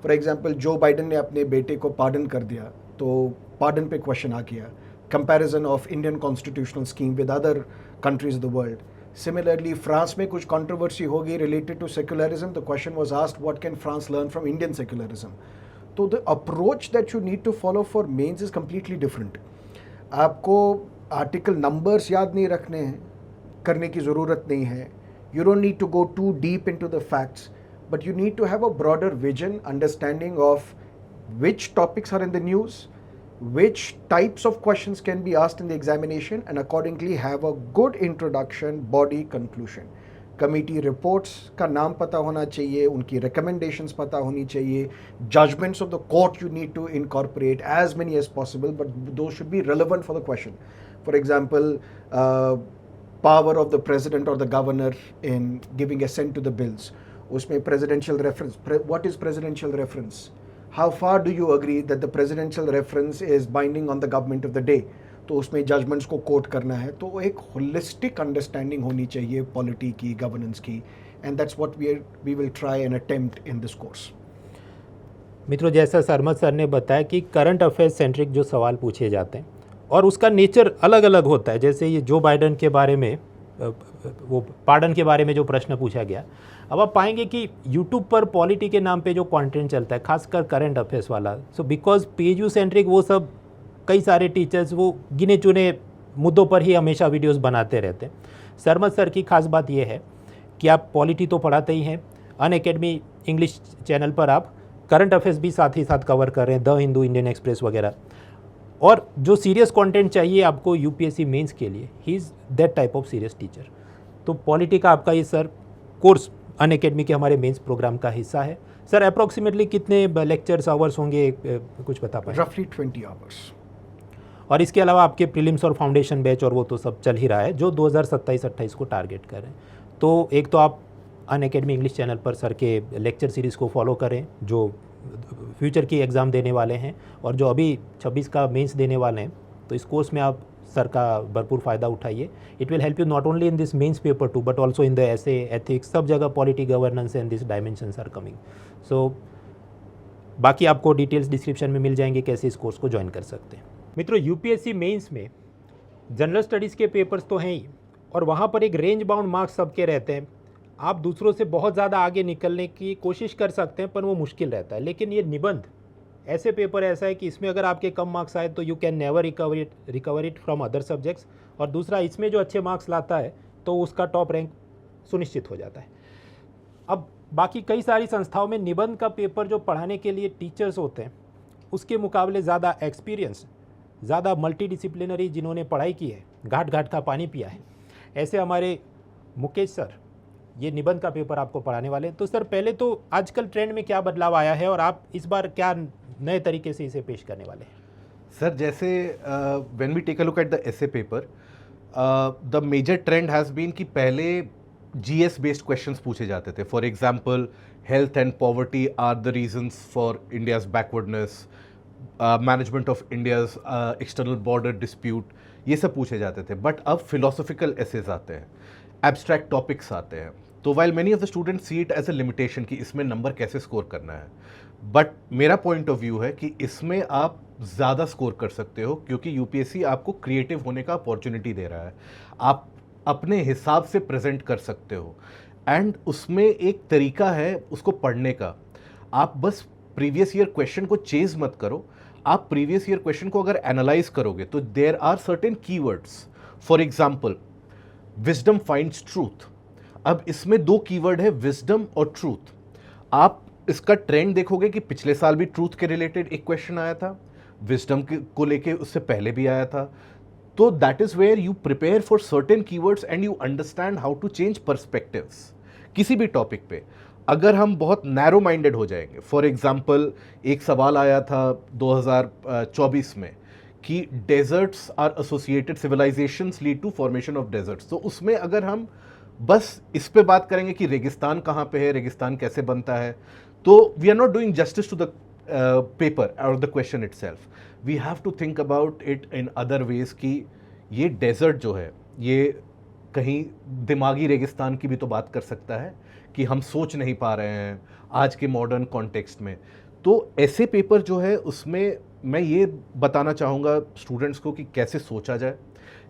For example, जो Biden ने अपने बेटे को pardon कर दिया तो पार्डन पे क्वेश्चन आ गया. Comparison of Indian constitutional scheme with other countries of the world. Similarly, France में कुछ controversy होगी related to secularism. The question was asked, what can France learn from Indian secularism? So the approach that you need to follow for mains is completely different. आपको article numbers याद नहीं रखने हैं, करने की ज़रूरत नहीं है. You don't need to go too deep into the facts, but you need to have a broader vision, understanding of which topics are in the news, which types of questions can be asked in the examination, and accordingly have a good introduction, body, conclusion. Committee reports का नाम पता होना चाहिए, उनकी recommendations पता होनी चाहिए, judgments of the court you need to incorporate as many as possible, but those should be relevant for the question. For example, power of the president or the governor in giving assent to the bills. उसमें presidential reference, what is presidential reference? How far do you agree that the presidential reference is binding on the government of the day? तो उसमें judgements को coat करना है. तो एक holistic understanding होनी चाहिए पॉलिटी की, गवर्नेंस की, and that's what we will try and attempt in this course. मित्रों, जैसा सरमत सर ने बताया कि करंट अफेयर्स सेंट्रिक जो सवाल पूछे जाते हैं और उसका नेचर अलग अलग होता है. जैसे ये जो बाइडन के बारे में, वो पार्डन के बारे में जो प्रश्न पूछा गया, अब आप पाएंगे कि YouTube पर पॉलिटी के नाम पे जो कंटेंट चलता है, खासकर करंट अफेयर्स वाला, सो बिकॉज पेज सेंट्रिक, वो सब कई सारे टीचर्स वो गिने चुने मुद्दों पर ही हमेशा वीडियोस बनाते रहते हैं. सरमत सर की खास बात ये है कि आप पॉलिटी तो पढ़ाते ही हैं, अनअकैडमी इंग्लिश चैनल पर आप करंट अफेयर्स भी साथ ही साथ कवर कर रहे हैं, द हिंदू, इंडियन एक्सप्रेस वगैरह. और जो सीरियस कंटेंट चाहिए आपको यूपीएससी मेंस के लिए, he is that type of serious teacher. तो पॉलिटी का आपका ये सर कोर्स अनअकैडमी के हमारे मेंस प्रोग्राम का हिस्सा है. सर अप्रोक्सीमेटली कितने लेक्चर्स आवर्स होंगे, कुछ बता पाएं? रफली 20 आवर्स. और इसके अलावा आपके प्रीलिम्स और फाउंडेशन बैच और वो तो सब चल ही रहा है, जो 2027-28 को टारगेट कर रहे हैं. तो एक तो आप अनअकैडमी इंग्लिश चैनल पर सर के लेक्चर सीरीज़ को फॉलो करें, जो फ्यूचर की एग्ज़ाम देने वाले हैं और जो अभी 26 का मेंस देने वाले हैं. तो इस कोर्स में आप सर का भरपूर फ़ायदा उठाइए. It will help you not only in this mains paper 2 but also in the essay, ethics, सब जगह polity, governance and this dimensions are coming. So बाकी आपको डिटेल्स डिस्क्रिप्शन में मिल जाएंगे कैसे इस कोर्स को ज्वाइन कर सकते हैं. मित्रों, यूपीएससी मेंस में जनरल स्टडीज़ के पेपर्स तो हैं ही, और वहाँ पर एक रेंज बाउंड मार्क्स सबके रहते हैं. आप दूसरों से बहुत ज़्यादा आगे निकलने की कोशिश कर सकते हैं, पर वो मुश्किल रहता है. लेकिन ये निबंध ऐसे पेपर ऐसा है कि इसमें अगर आपके कम मार्क्स आए तो you can never recover it from other subjects. और दूसरा, इसमें जो अच्छे मार्क्स लाता है तो उसका टॉप रैंक सुनिश्चित हो जाता है. अब बाकी कई सारी संस्थाओं में निबंध का पेपर जो पढ़ाने के लिए टीचर्स होते हैं, उसके मुकाबले ज़्यादा एक्सपीरियंस, ज़्यादा मल्टीडिसिप्लिनरी जिन्होंने पढ़ाई की है, घाट घाट का पानी पिया है, ऐसे हमारे मुकेश सर ये निबंध का पेपर आपको पढ़ाने वाले हैं. तो सर पहले तो आजकल ट्रेंड में क्या बदलाव आया है और आप इस बार क्या नए तरीके से इसे पेश करने वाले हैं? सर जैसे when we take a look at the essay paper, the major trend has been कि पहले जीएस बेस्ड क्वेश्चंस पूछे जाते थे. For example, health and poverty are the reasons for India's backwardness, management of India's external border dispute, ये सब पूछे जाते थे. बट अब फिलोसॉफिकल एसेज आते हैं, एब्स्ट्रैक्ट टॉपिक्स आते हैं. तो while many of the students see it as a limitation कि इसमें नंबर कैसे स्कोर करना है, बट मेरा पॉइंट ऑफ व्यू है कि इसमें आप ज़्यादा स्कोर कर सकते हो, क्योंकि यूपीएससी आपको क्रिएटिव होने का अपॉर्चुनिटी दे रहा है. आप अपने हिसाब से प्रेजेंट कर सकते हो, एंड उसमें एक तरीका है उसको पढ़ने का. आप बस प्रीवियस ईयर क्वेश्चन को चेज मत करो, आप प्रीवियस ईयर क्वेश्चन को अगर एनालाइज करोगे तो there are certain keywords. For example, wisdom finds truth. अब इसमें दो कीवर्ड है, विजडम और ट्रूथ. आप इसका ट्रेंड देखोगे कि पिछले साल भी ट्रूथ के रिलेटेड एक क्वेश्चन आया था, विजडम को लेके उससे पहले भी आया था. तो that is where you prepare for certain keywords and you understand how to change perspectives किसी भी टॉपिक पे. अगर हम बहुत नैरो माइंडेड हो जाएंगे, फॉर एग्जाम्पल एक सवाल आया था 2024 में कि deserts are associated civilisations lead to formation of deserts. तो उसमें अगर हम बस इस पे बात करेंगे कि रेगिस्तान कहाँ पे है, रेगिस्तान कैसे बनता है, तो we are not doing justice to the paper और the question itself. We have to think about it in other ways कि ये डेजर्ट जो है ये कहीं दिमागी रेगिस्तान की भी तो बात कर सकता है कि हम सोच नहीं पा रहे हैं आज के मॉडर्न कॉन्टेक्स्ट में. तो ऐसे पेपर जो है उसमें मैं ये बताना चाहूँगा स्टूडेंट्स को कि कैसे सोचा जाए,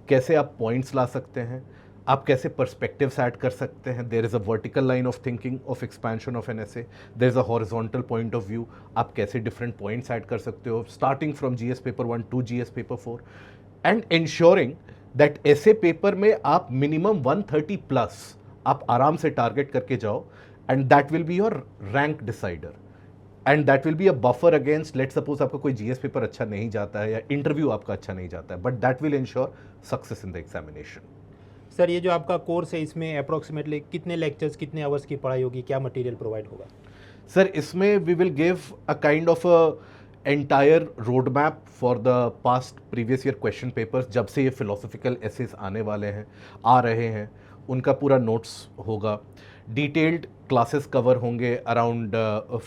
कैसे आप पॉइंट्स ला सकते हैं, आप कैसे पर्सपेक्टिव्स ऐड कर सकते हैं. There is a vertical line of thinking of expansion of an essay, there is a horizontal point of view. आप कैसे डिफरेंट पॉइंट्स ऐड कर सकते हो, starting from GS paper 1 to GS paper 4, and ensuring that essay paper में आप minimum 130 plus आप आराम से टारगेट करके जाओ, and that will be your rank decider, and that will be a buffer against, let suppose आपका कोई GS paper अच्छा नहीं जाता है या इंटरव्यू आपका अच्छा नहीं जाता है, but that will ensure success in the examination. Sir ये जो आपका कोर्स है इसमें अप्रोक्सीमेटली कितने लेक्चर्स, कितने आवर्स की पढ़ाई होगी, क्या मटेरियल प्रोवाइड होगा? सर इसमें we will give a kind of a entire road map for the past previous year question papers. जब से ये फिलोसॉफिकल एसेस आने वाले हैं, आ रहे हैं, उनका पूरा नोट्स होगा. डिटेल्ड क्लासेस कवर होंगे अराउंड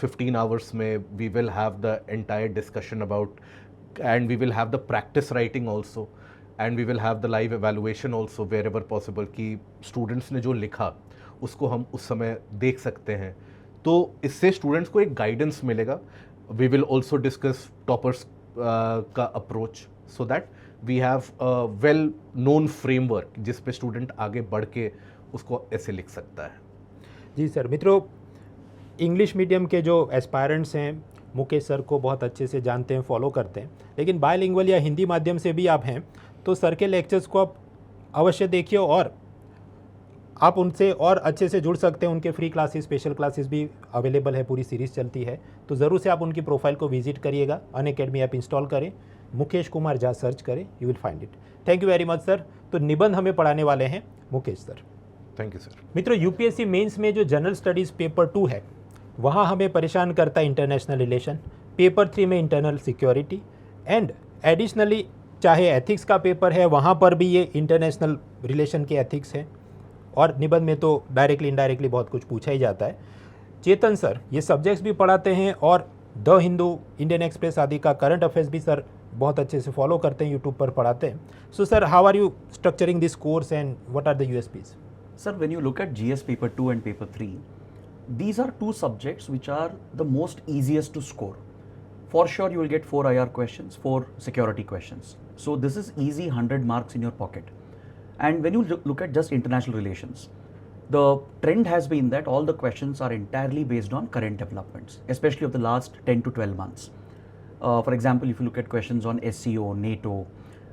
15 आवर्स में. We will have the entire discussion about, and we will have the practice writing also, and we will have the live evaluation also wherever possible, कि students ने जो लिखा उसको हम उस समय देख सकते हैं. तो इससे स्टूडेंट्स को एक गाइडेंस मिलेगा. We will also discuss toppers का approach, so that we have a well known framework जिस पे स्टूडेंट आगे बढ़ के उसको ऐसे लिख सकता है. जी सर. मित्रों, इंग्लिश मीडियम के जो एस्पायरेंट्स हैं मुकेश सर को बहुत अच्छे से जानते हैं, फॉलो करते हैं, लेकिन बायलिंगुअल या हिंदी माध्यम से भी आप हैं तो सर के लेक्चर्स को आप अवश्य देखिए और आप उनसे और अच्छे से जुड़ सकते हैं. उनके फ्री क्लासेस, स्पेशल क्लासेस भी अवेलेबल है, पूरी सीरीज़ चलती है, तो ज़रूर से आप उनकी प्रोफाइल को विजिट करिएगा. अनअकैडमी ऐप इंस्टॉल करें, मुकेश कुमार झा सर्च करें, you will find it. Thank you very much sir. तो निबंध हमें पढ़ाने वाले हैं Mukesh sir. Thank you sir. मित्रों, यूपीएससी मेंस में जो जनरल स्टडीज़ पेपर 2 है वहाँ हमें परेशान करता है इंटरनेशनल रिलेशन, पेपर 3 में इंटरनल सिक्योरिटी, एंड एडिशनली चाहे एथिक्स का पेपर है वहाँ पर भी ये इंटरनेशनल रिलेशन के एथिक्स हैं, और निबंध में तो डायरेक्टली इनडायरेक्टली बहुत कुछ पूछा ही जाता है. चेतन सर ये सब्जेक्ट्स भी पढ़ाते हैं और द हिंदू, इंडियन एक्सप्रेस आदि का करंट अफेयर्स भी सर बहुत अच्छे से फॉलो करते हैं, यूट्यूब पर पढ़ाते हैं. So sir, how are you structuring this course and what are the USPs? Sir, when you look at GS paper 2 and paper 3, these are two subjects which are the most easiest to score. For sure, you will get 4 IR questions, 4 security questions. So this is easy 100 marks in your pocket. And when you look at just international relations, the trend has been that all the questions are entirely based on current developments, especially of the last 10 to 12 months. For example, if you look at questions on SCO, NATO,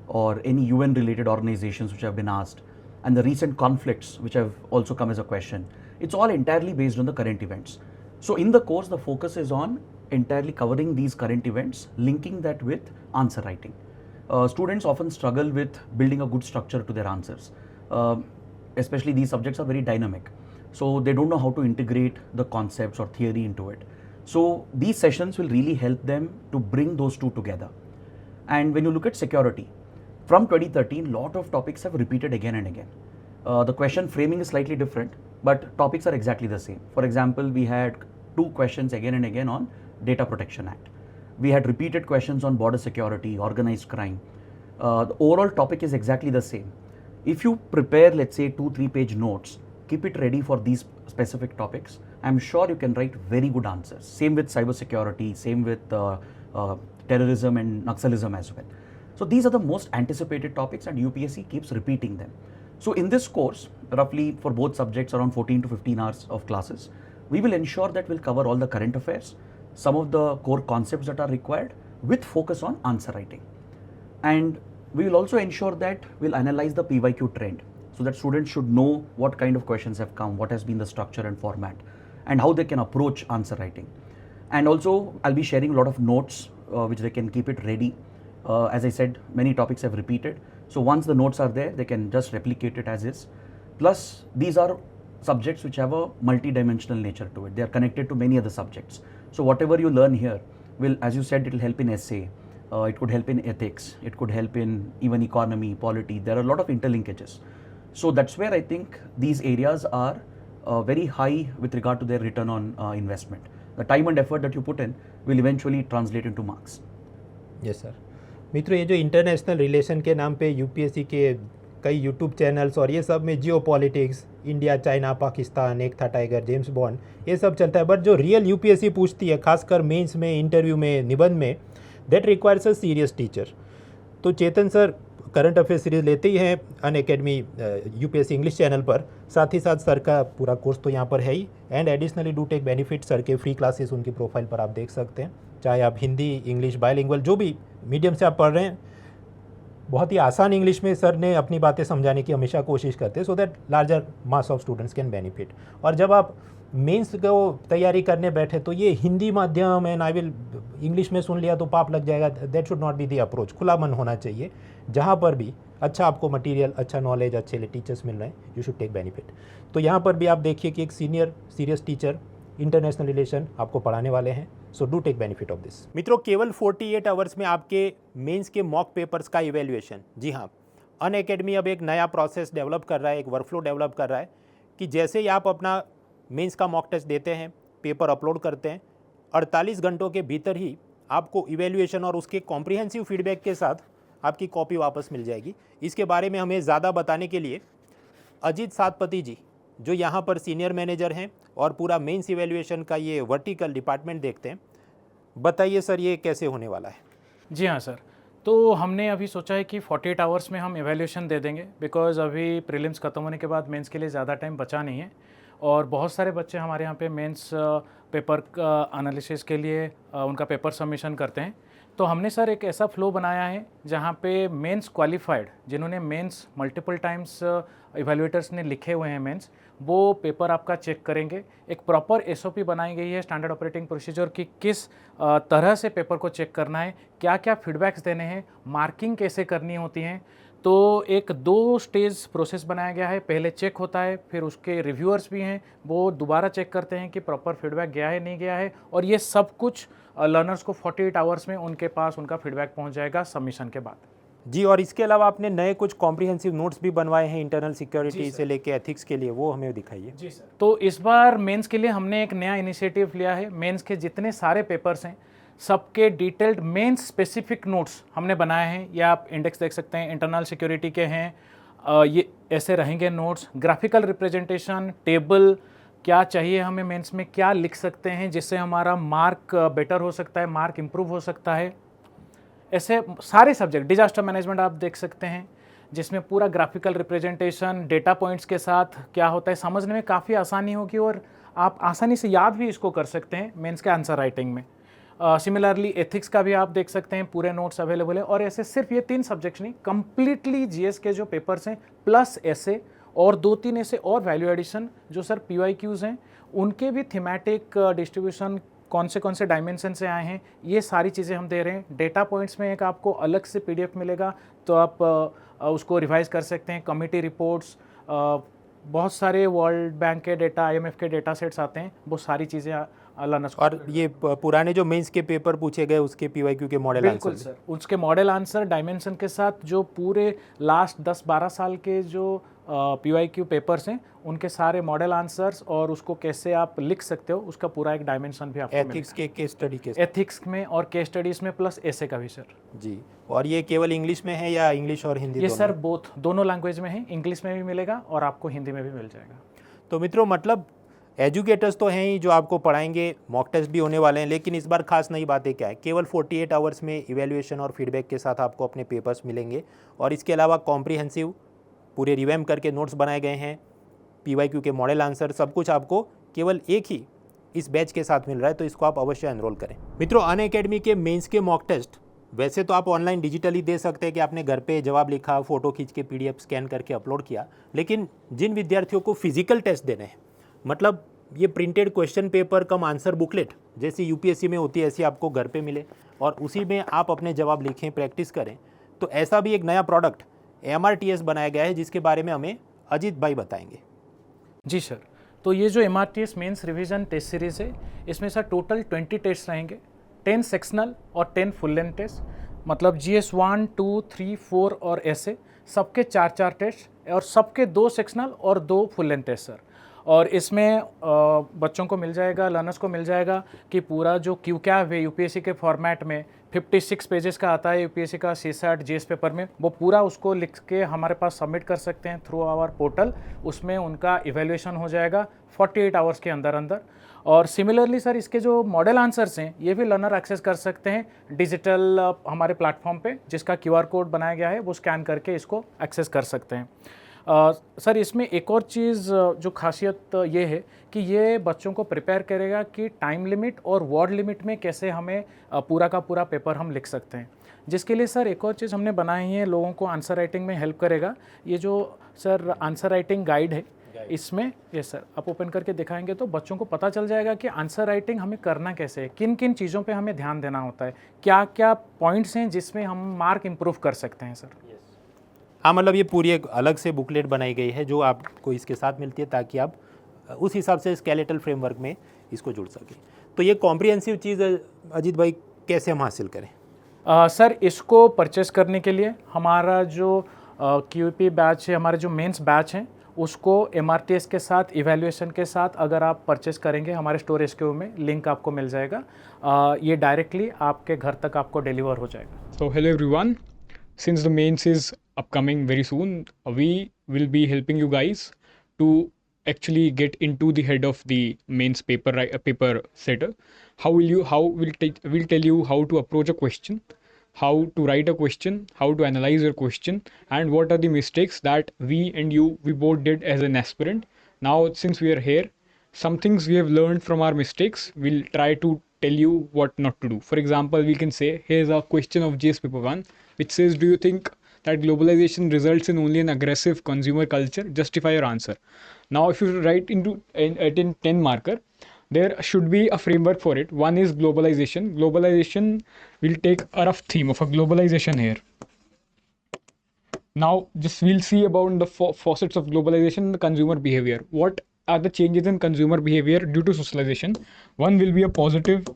or any UN related organizations which have been asked, and the recent conflicts which have also come as a question, it's all entirely based on the current events. So in the course, the focus is on entirely covering these current events, linking that with answer writing. Students often struggle with building a good structure to their answers. Especially these subjects are very dynamic, so they don't know how to integrate the concepts or theory into it. So these sessions will really help them to bring those two together. And when you look at security, from 2013, lot of topics have repeated again and again. The question framing is slightly different, but topics are exactly the same. For example, we had 2 questions again and again on Data Protection Act. We had repeated questions on border security, organized crime. The overall topic is exactly the same. If you prepare, let's say, 2-3 page notes, keep it ready for these specific topics, I'm sure you can write very good answers. Same with cybersecurity, same with terrorism and Naxalism as well. So these are the most anticipated topics, and UPSC keeps repeating them. So in this course, roughly for both subjects, around 14 to 15 hours of classes, we will ensure that we'll cover all the current affairs, some of the core concepts that are required, with focus on answer writing. And we will also ensure that we'll analyze the PYQ trend, so that students should know what kind of questions have come, what has been the structure and format, and how they can approach answer writing. And also I'll be sharing a lot of notes which they can keep it ready. As I said, many topics have repeated. So once the notes are there, they can just replicate it as is. Plus, these are subjects which have a multi-dimensional nature to it. They are connected to many other subjects. So whatever you learn here will, as you said, it will help in essay. It could help in ethics. It could help in even economy, polity. There are a lot of interlinkages. So that's where I think these areas are very high with regard to their return on investment. The time and effort that you put in will eventually translate into marks. Yes sir. मित्रों, ये जो international relation के नाम पे UPSC के कई YouTube channels और ये सब में जियो पॉलिटिक्स, इंडिया, चाइना, पाकिस्तान, एक था टाइगर, जेम्स बॉन्ड, ये सब चलता है। बट जो रियल यूपीएससी पूछती है, खासकर मेंस में, इंटरव्यू में, निबंध में, that requires a serious teacher. तो चेतन सर करंट अफेयर सीरीज लेते ही हैं अनअकैडमी यूपीएससी इंग्लिश चैनल पर, साथ ही साथ सर का पूरा कोर्स तो यहाँ पर है ही, and additionally do take benefit. Sir के फ्री क्लासेस उनकी प्रोफाइल पर आप देख सकते हैं, चाहे आप हिंदी, इंग्लिश, बायलिंगुअल जो भी मीडियम से आप पढ़ रहे हैं, बहुत ही आसान इंग्लिश में सर ने अपनी बातें समझाने की हमेशा कोशिश करते हैं, so that larger mass of students can benefit. और जब आप मेंस को तैयारी करने बैठे तो ये हिंदी माध्यम एंड आई विल इंग्लिश में सुन लिया तो पाप लग जाएगा, that should not be the approach. खुला मन होना चाहिए, जहाँ पर भी अच्छा आपको मटेरियल, अच्छा नॉलेज, अच्छे टीचर्स मिल रहे हैं, यू शुड टेक बेनिफिट। तो यहाँ पर भी आप देखिए कि एक senior serious teacher international relation आपको पढ़ाने वाले हैं, so do take benefit of this. मित्रों, केवल 48 आवर्स में आपके मेंस के मॉक पेपर्स का इवेल्युएशन। जी हाँ, अनअकैडमी अब एक नया प्रोसेस डेवलप कर रहा है, एक वर्कफ्लो डेवलप कर रहा है कि जैसे ही आप अपना मेंस का मॉक टेस्ट देते हैं, पेपर अपलोड करते हैं, 48 घंटों के भीतर ही आपको इवेल्युएशन और उसके कॉम्प्रिहेंसिव फीडबैक के साथ आपकी कॉपी वापस मिल जाएगी। इसके बारे में हमें ज़्यादा बताने के लिए अजीत सातपति जी, जो यहाँ पर सीनियर मैनेजर हैं और पूरा मेंस इवेल्युएशन का ये वर्टिकल डिपार्टमेंट देखते हैं। बताइए सर, ये कैसे होने वाला है? जी हाँ सर, तो हमने अभी सोचा है कि 48 आवर्स में हम एवेल्यूशन दे देंगे, बिकॉज़ अभी प्रीलिम्स ख़त्म होने के बाद मेंस के लिए ज़्यादा टाइम बचा नहीं है, और बहुत सारे बच्चे हमारे यहाँ पे मेंस पेपर एनालिसिस के लिए उनका पेपर सबमिशन करते हैं। तो हमने सर एक ऐसा फ्लो बनाया है जहाँ पे मेंस क्वालिफाइड, जिन्होंने मेंस मल्टीपल टाइम्स इवेल्युएटर्स ने लिखे हुए हैं मेंस, वो पेपर आपका चेक करेंगे। एक प्रॉपर एसओपी बनाई गई है, स्टैंडर्ड ऑपरेटिंग प्रोसीजर की, किस तरह से पेपर को चेक करना है, क्या क्या फीडबैक्स देने हैं, मार्किंग कैसे करनी होती हैं। तो एक 2 स्टेज प्रोसेस बनाया गया है। पहले चेक होता है, फिर उसके रिव्यूअर्स भी हैं, वो दोबारा चेक करते हैं कि प्रॉपर फीडबैक गया है नहीं गया है, और ये सब कुछ लर्नर्स को 48 आवर्स में उनके पास उनका फीडबैक पहुंच जाएगा सबमिशन के बाद। जी, और इसके अलावा आपने नए कुछ कॉम्प्रिहेंसिव नोट्स भी बनवाए हैं इंटरनल सिक्योरिटी से लेके एथिक्स के लिए, वो हमें दिखाइए। जी सर, तो इस बार मेंस के लिए हमने एक नया इनिशिएटिव लिया है। मेंस के जितने सारे पेपर्स हैं, सबके डिटेल्ड मेंस स्पेसिफिक नोट्स हमने बनाए हैं। ये आप इंडेक्स देख सकते हैं, इंटरनल सिक्योरिटी के हैं। ये ऐसे रहेंगे नोट्स, ग्राफिकल रिप्रेजेंटेशन, टेबल, क्या चाहिए हमें मेंस में, क्या लिख सकते हैं जिससे हमारा मार्क बेटर हो सकता है, मार्क इम्प्रूव हो सकता है। ऐसे सारे सब्जेक्ट, डिजास्टर मैनेजमेंट आप देख सकते हैं, जिसमें पूरा ग्राफिकल रिप्रेजेंटेशन, डेटा पॉइंट्स के साथ क्या होता है, समझने में काफ़ी आसानी होगी, और आप आसानी से याद भी इसको कर सकते हैं मेंस के आंसर राइटिंग में। सिमिलरली एथिक्स का भी आप देख सकते हैं, पूरे नोट्स अवेलेबल है। और ऐसे सिर्फ ये 3 सब्जेक्ट्स नहीं, कंप्लीटली जीएस के जो पेपर्स हैं, प्लस ऐसे और 2-3 ऐसे और वैल्यू एडिशन जो सर PYQs हैं, उनके भी थीमेटिक डिस्ट्रीब्यूशन, कौन से डायमेंशन से आए हैं, ये सारी चीज़ें हम दे रहे हैं। डेटा पॉइंट्स में एक आपको अलग से PDF मिलेगा, तो आप उसको रिवाइज कर सकते हैं। कमिटी रिपोर्ट्स, बहुत सारे वर्ल्ड बैंक के डेटा, IMF के डेटा सेट्स आते हैं, वो सारी चीज़ें लर्नर्स और ये पुराने जो मेंस के पेपर पूछे गए उसके पीवाईक्यू के मॉडल बिल्कुल आंसर सर, उसके मॉडल आंसर डायमेंशन के साथ जो पूरे लास्ट 10-12 साल के जो PYQ पेपर्स हैं उनके सारे मॉडल आंसर्स और उसको कैसे आप लिख सकते हो उसका पूरा एक डायमेंशन भी आपको एथिक्स के केस स्टडी के एथिक्स में और केस स्टडीज में प्लस ऐसे का भी सर। जी। और ये केवल इंग्लिश में है या इंग्लिश और हिंदी ये दोनों? सर बोथ दोनों लैंग्वेज में है, इंग्लिश में भी मिलेगा और आपको हिंदी में भी मिल जाएगा। तो मित्रों मतलब एजुकेटर्स तो हैं ही जो आपको पढ़ाएंगे, मॉक टेस्ट भी होने वाले हैं, लेकिन इस बार खास नई बातें क्या है, केवल 48 आवर्स में इवैल्यूएशन और फीडबैक के साथ आपको अपने पेपर्स मिलेंगे और इसके अलावा कॉम्प्रिहेंसिव पूरे रिवैम्प करके नोट्स बनाए गए हैं, PYQ के मॉडल आंसर, सब कुछ आपको केवल एक ही इस बैच के साथ मिल रहा है, तो इसको आप अवश्य एनरोल करें। मित्रों अनअकैडमी के मेंस के मॉक टेस्ट वैसे तो आप ऑनलाइन डिजिटली दे सकते हैं कि आपने घर पे जवाब लिखा, फ़ोटो खींच के PDF स्कैन करके अपलोड किया, लेकिन जिन विद्यार्थियों को फिजिकल टेस्ट देने हैं, मतलब ये प्रिंटेड क्वेश्चन पेपर कम आंसर बुकलेट जैसी UPSC में होती है ऐसी आपको घर पे मिले और उसी में आप अपने जवाब लिखें, प्रैक्टिस करें, तो ऐसा भी एक नया प्रोडक्ट MRTS बनाया गया है जिसके बारे में हमें अजीत भाई बताएंगे। जी सर, तो ये जो MRTS mains revision test series है इसमें सर टोटल 20 टेस्ट रहेंगे, 10 सेक्शनल और 10 फुल लेंथ टेस्ट, मतलब GS 1, 2, 3, 4 और ऐसे सबके 4-4 टेस्ट और सबके 2 सेक्शनल और 2 फुल लेंथ टेस्ट सर। और इसमें बच्चों को मिल जाएगा, लर्नर्स को मिल जाएगा कि पूरा जो QCAV है UPSC के फॉर्मेट में 56 पेजेस का आता है UPSC का CSAT GS पेपर में, वो पूरा उसको लिख के हमारे पास सबमिट कर सकते हैं थ्रू आवर पोर्टल। उसमें उनका इवैल्यूएशन हो जाएगा 48 आवर्स के अंदर अंदर। और सिमिलरली सर इसके जो मॉडल आंसर्स हैं ये भी लर्नर एक्सेस कर सकते हैं डिजिटल हमारे प्लेटफॉर्म पे, जिसका QR कोड बनाया गया है, वो स्कैन करके इसको एक्सेस कर सकते हैं। सर इसमें एक और चीज़ जो खासियत ये है कि ये बच्चों को प्रिपेयर करेगा कि टाइम लिमिट और वर्ड लिमिट में कैसे हमें पूरा का पूरा पेपर हम लिख सकते हैं, जिसके लिए सर एक और चीज़ हमने बनाई है, लोगों को आंसर राइटिंग में हेल्प करेगा। ये जो सर आंसर राइटिंग गाइड है इसमें, ये सर आप ओपन करके दिखाएंगे तो बच्चों को पता चल जाएगा कि आंसर राइटिंग हमें करना कैसे है, किन किन चीज़ों पे हमें ध्यान देना होता है, क्या क्या पॉइंट्स हैं जिसमें हम मार्क इम्प्रूव कर सकते हैं सर। हाँ, मतलब ये पूरी एक अलग से बुकलेट बनाई गई है जो आपको इसके साथ मिलती है ताकि आप उस हिसाब से स्केलेटल फ्रेमवर्क में इसको जुड़ सकें। तो ये कॉम्प्रिहेंसिव चीज़ अजीत भाई कैसे हम हासिल करें? सर इसको परचेस करने के लिए हमारा जो QP बैच है, हमारे जो मेंस बैच हैं, उसको MRTS के साथ इवैल्यूएशन के साथ अगर आप परचेस करेंगे हमारे स्टोर SKU में लिंक आपको मिल जाएगा, ये डायरेक्टली आपके घर तक आपको डिलीवर हो जाएगा। So hello everyone, since the mains is upcoming very soon, we will be helping you guys to actually get into the head of the mains paper setter. We'll tell you how to approach a question, how to write a question, how to analyze your question, and what are the mistakes that we both did as an aspirant. Now since we are here, some things we have learned from our mistakes, we'll try to tell you what not to do. For example, we can say here's a question of GS paper 1 which says, do you think that globalization results in only an aggressive consumer culture? Justify your answer. Now if you write into 10 marker, there should be a framework for it. One is globalization. Globalization will take a rough theme of a globalization here. Now just we'll see about the facets of globalization and the consumer behavior. What are the changes in consumer behavior due to socialization? One will be a positive,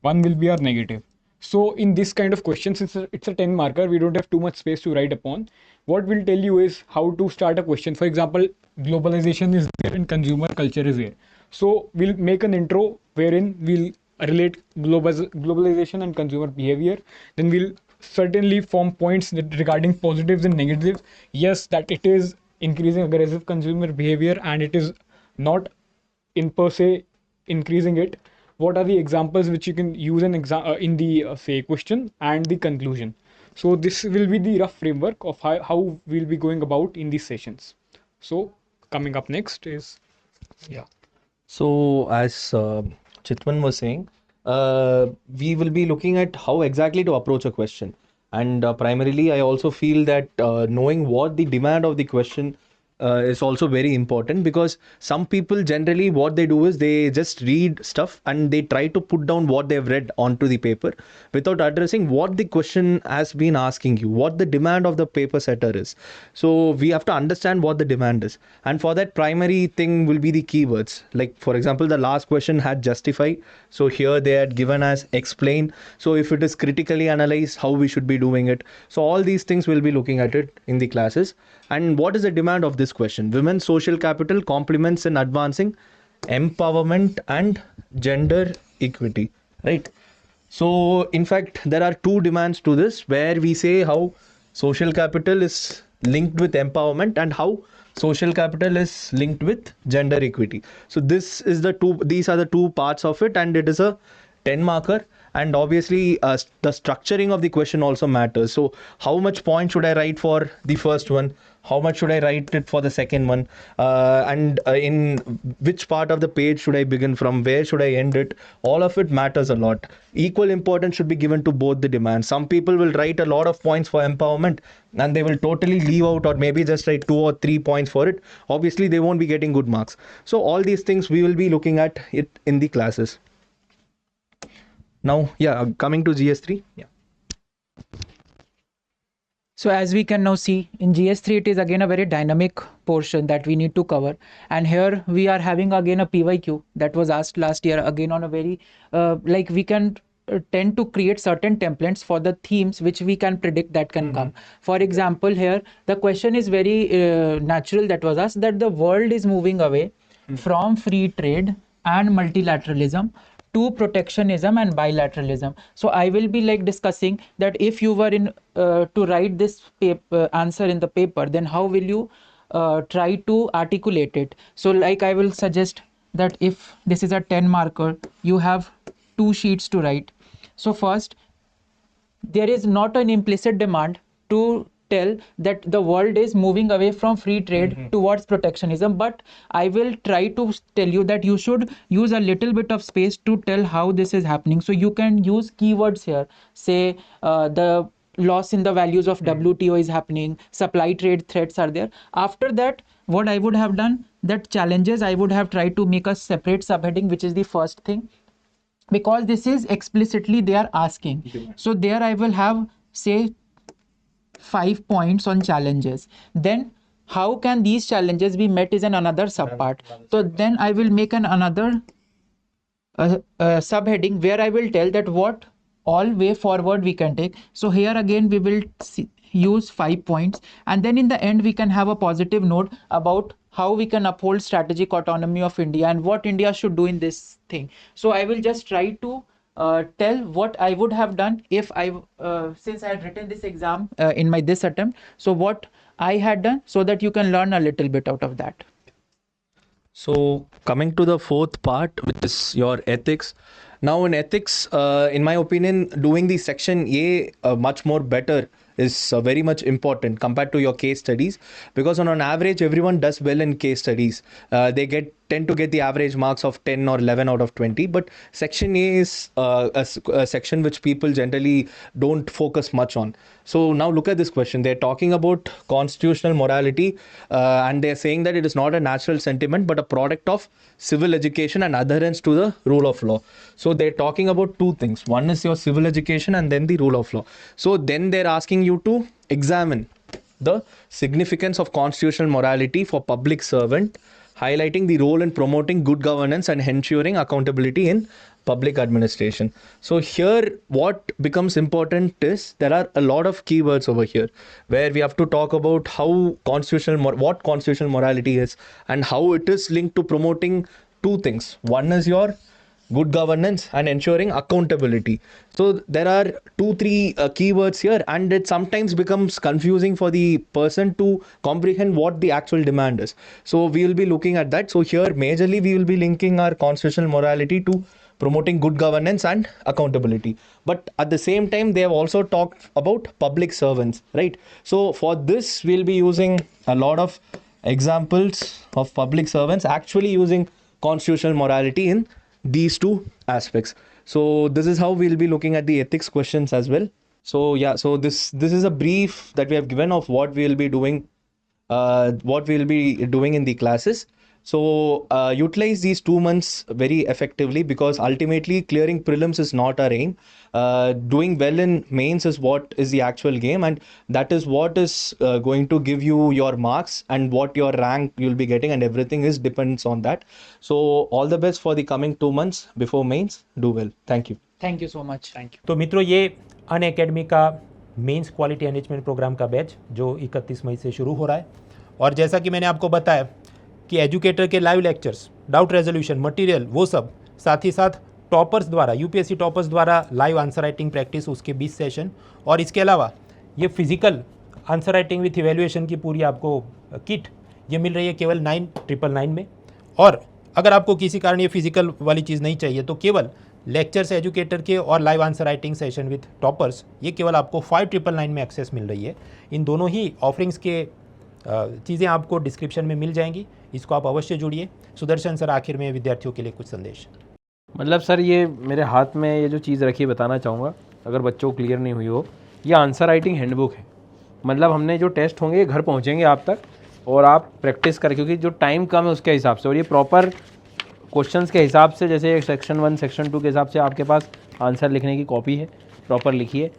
one will be a negative. So in this kind of question, since it's a 10 marker, we don't have too much space to write upon. What we'll tell you is how to start a question. For example, globalization is there and consumer culture is there. So we'll make an intro wherein we'll relate globalization and consumer behavior. Then we'll certainly form points regarding positives and negatives. Yes, that it is increasing aggressive consumer behavior and it is not in per se increasing it. What are the examples which you can use in the say question and the conclusion. So this will be the rough framework of how we'll be going about in these sessions. So coming up next is So as Chitwan was saying, we will be looking at how exactly to approach a question. And primarily, I also feel that knowing what the demand of the question is also very important, because some people generally what they do is they just read stuff and they try to put down what they've read onto the paper without addressing what the question has been asking you, what the demand of the paper setter is. So we have to understand what the demand is, and for that primary thing will be the keywords. Like for example, the last question had justify, so here they had given as explain. So if it is critically analyzed, how we should be doing it. So all these things we'll be looking at it in the classes. And what is the demand of this question? Women's social capital complements in advancing empowerment and gender equity, right? So in fact, there are two demands to this, where we say how social capital is linked with empowerment and how social capital is linked with gender equity. So these are the two parts of it, and it is a 10 marker. And obviously the structuring of the question also matters. So how much point should I write for the first one? How much should I write it for the second one? And in which part of the page should I begin from? Where should I end it? All of it matters a lot. Equal importance should be given to both the demands. Some people will write a lot of points for empowerment and they will totally leave out or maybe just write 2 or 3 points for it. Obviously, they won't be getting good marks. So all these things we will be looking at it in the classes. Now, coming to GS3. So as we can now see in GS3, it is again a very dynamic portion that we need to cover. And here we are having again a PYQ that was asked last year, again on a very, like we can tend to create certain templates for the themes which we can predict that can come. For example, here the question is very natural that was asked, that the world is moving away from free trade and multilateralism to protectionism and bilateralism. So I will be like discussing that if you were in to write this answer in the paper, then how will you try to articulate it? So like I will suggest that if this is a 10 marker, you have 2 sheets to write. So first, there is not an implicit demand to tell that the world is moving away from free trade towards protectionism, but I will try to tell you that you should use a little bit of space to tell how this is happening. So you can use keywords here, say the loss in the values of WTO is happening, supply trade threats are there. After that, what I would have done, that challenges, I would have tried to make a separate subheading, which is the first thing, because this is explicitly they are asking. So there I will have, say, 5 points on challenges. Then how can these challenges be met is another subpart. So then I will make another subheading where I will tell that what all way forward we can take. So here again we will use 5 points, and then in the end we can have a positive note about how we can uphold strategic autonomy of India and what India should do in this thing. So I will just try to tell what I would have done if I, since I had written this exam in my this attempt, so what I had done, so that you can learn a little bit out of that. So coming to the fourth part, which is your ethics. Now in ethics, in my opinion, doing the section A much more better is very much important compared to your case studies, because on an average everyone does well in case studies. They tend to get the average marks of 10 or 11 out of 20, but section A is a section which people generally don't focus much on. So now look at this question. They're talking about constitutional morality and they're saying that it is not a natural sentiment but a product of civil education and adherence to the rule of law. So they're talking about two things. One is your civil education and then the rule of law. So then they're asking you to examine the significance of constitutional morality for public servant, highlighting the role in promoting good governance and ensuring accountability in public administration. So here what becomes important is there are a lot of keywords over here where we have to talk about how what constitutional morality is and how it is linked to promoting two things. One is your good governance and ensuring accountability. So there are 2-3 keywords here, and it sometimes becomes confusing for the person to comprehend what the actual demand is. So we will be looking at that. So here majorly we will be linking our constitutional morality to promoting good governance and accountability. But at the same time, they have also talked about public servants, right? So for this, we'll be using a lot of examples of public servants actually using constitutional morality in these two aspects. So this is how we'll be looking at the ethics questions as well. So yeah, so this is a brief that we have given of what we'll be doing what we'll be doing in the classes. So utilize these 2 months very effectively, because ultimately clearing prelims is not our aim. Doing well in mains is what is the actual game, and that is what is going to give you your marks, and what your rank you'll be getting, and everything is depends on that. So all the best for the coming 2 months before mains. Do well. Thank you. Thank you so much. Thank you. तो मित्रों, ये Unacademy का mains quality enrichment programme का batch जो 31 मई से शुरू हो रहा है, और जैसा कि मैंने आपको बताया कि एजुकेटर के live lectures, doubt resolution, material, वो सब, साथ ही साथ टॉपर्स द्वारा, यूपीएससी टॉपर्स द्वारा लाइव आंसर राइटिंग प्रैक्टिस, उसके 20 सेशन, और इसके अलावा ये physical answer writing with evaluation की पूरी आपको किट ये मिल रही है केवल 9999 में। और अगर आपको किसी कारण ये फिजिकल वाली चीज़ नहीं चाहिए तो केवल लेक्चर्स एजुकेटर के और live answer writing session with toppers ये केवल आपको 5999 में एक्सेस मिल रही है। इन दोनों ही ऑफरिंग्स के चीज़ें आपको डिस्क्रिप्शन में मिल जाएंगी, इसको आप अवश्य जुड़िए। सुदर्शन सर, आखिर में विद्यार्थियों के लिए कुछ संदेश। मतलब सर, ये मेरे हाथ में ये जो चीज़ रखी बताना चाहूँगा, अगर बच्चों को क्लियर नहीं हुई हो, ये आंसर राइटिंग हैंडबुक है। मतलब हमने जो टेस्ट होंगे घर पहुँचेंगे आप तक, और आप प्रैक्टिस करें, क्योंकि जो टाइम कम है उसके हिसाब से, और ये प्रॉपर क्वेश्चंस के हिसाब से, जैसे सेक्शन 1 सेक्शन 2 के हिसाब से आपके पास आंसर लिखने की कॉपी है, प्रॉपर लिखिए।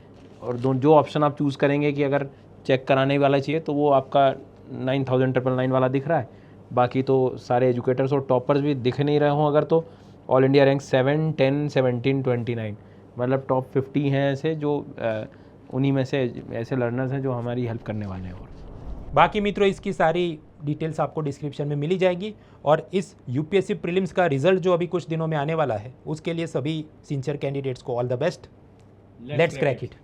और जो ऑप्शन आप चूज़ करेंगे कि अगर चेक कराने वाला चाहिए तो वो आपका 9999 वाला दिख रहा है। बाकी तो सारे एजुकेटर्स और टॉपर्स भी दिख नहीं रहे हों अगर, तो ऑल इंडिया रैंक 7, 10, 17, 29, मतलब टॉप 50 हैं ऐसे, जो उन्हीं में से ऐसे लर्नर्स हैं जो हमारी हेल्प करने वाले हैं। और बाकी मित्रों, इसकी सारी डिटेल्स आपको डिस्क्रिप्शन में मिली जाएगी, और इस यूपीएससी प्रीलिम्स का रिजल्ट जो अभी कुछ दिनों में आने वाला है, उसके लिए सभी सिंसियर कैंडिडेट्स को all the best. Let's crack it.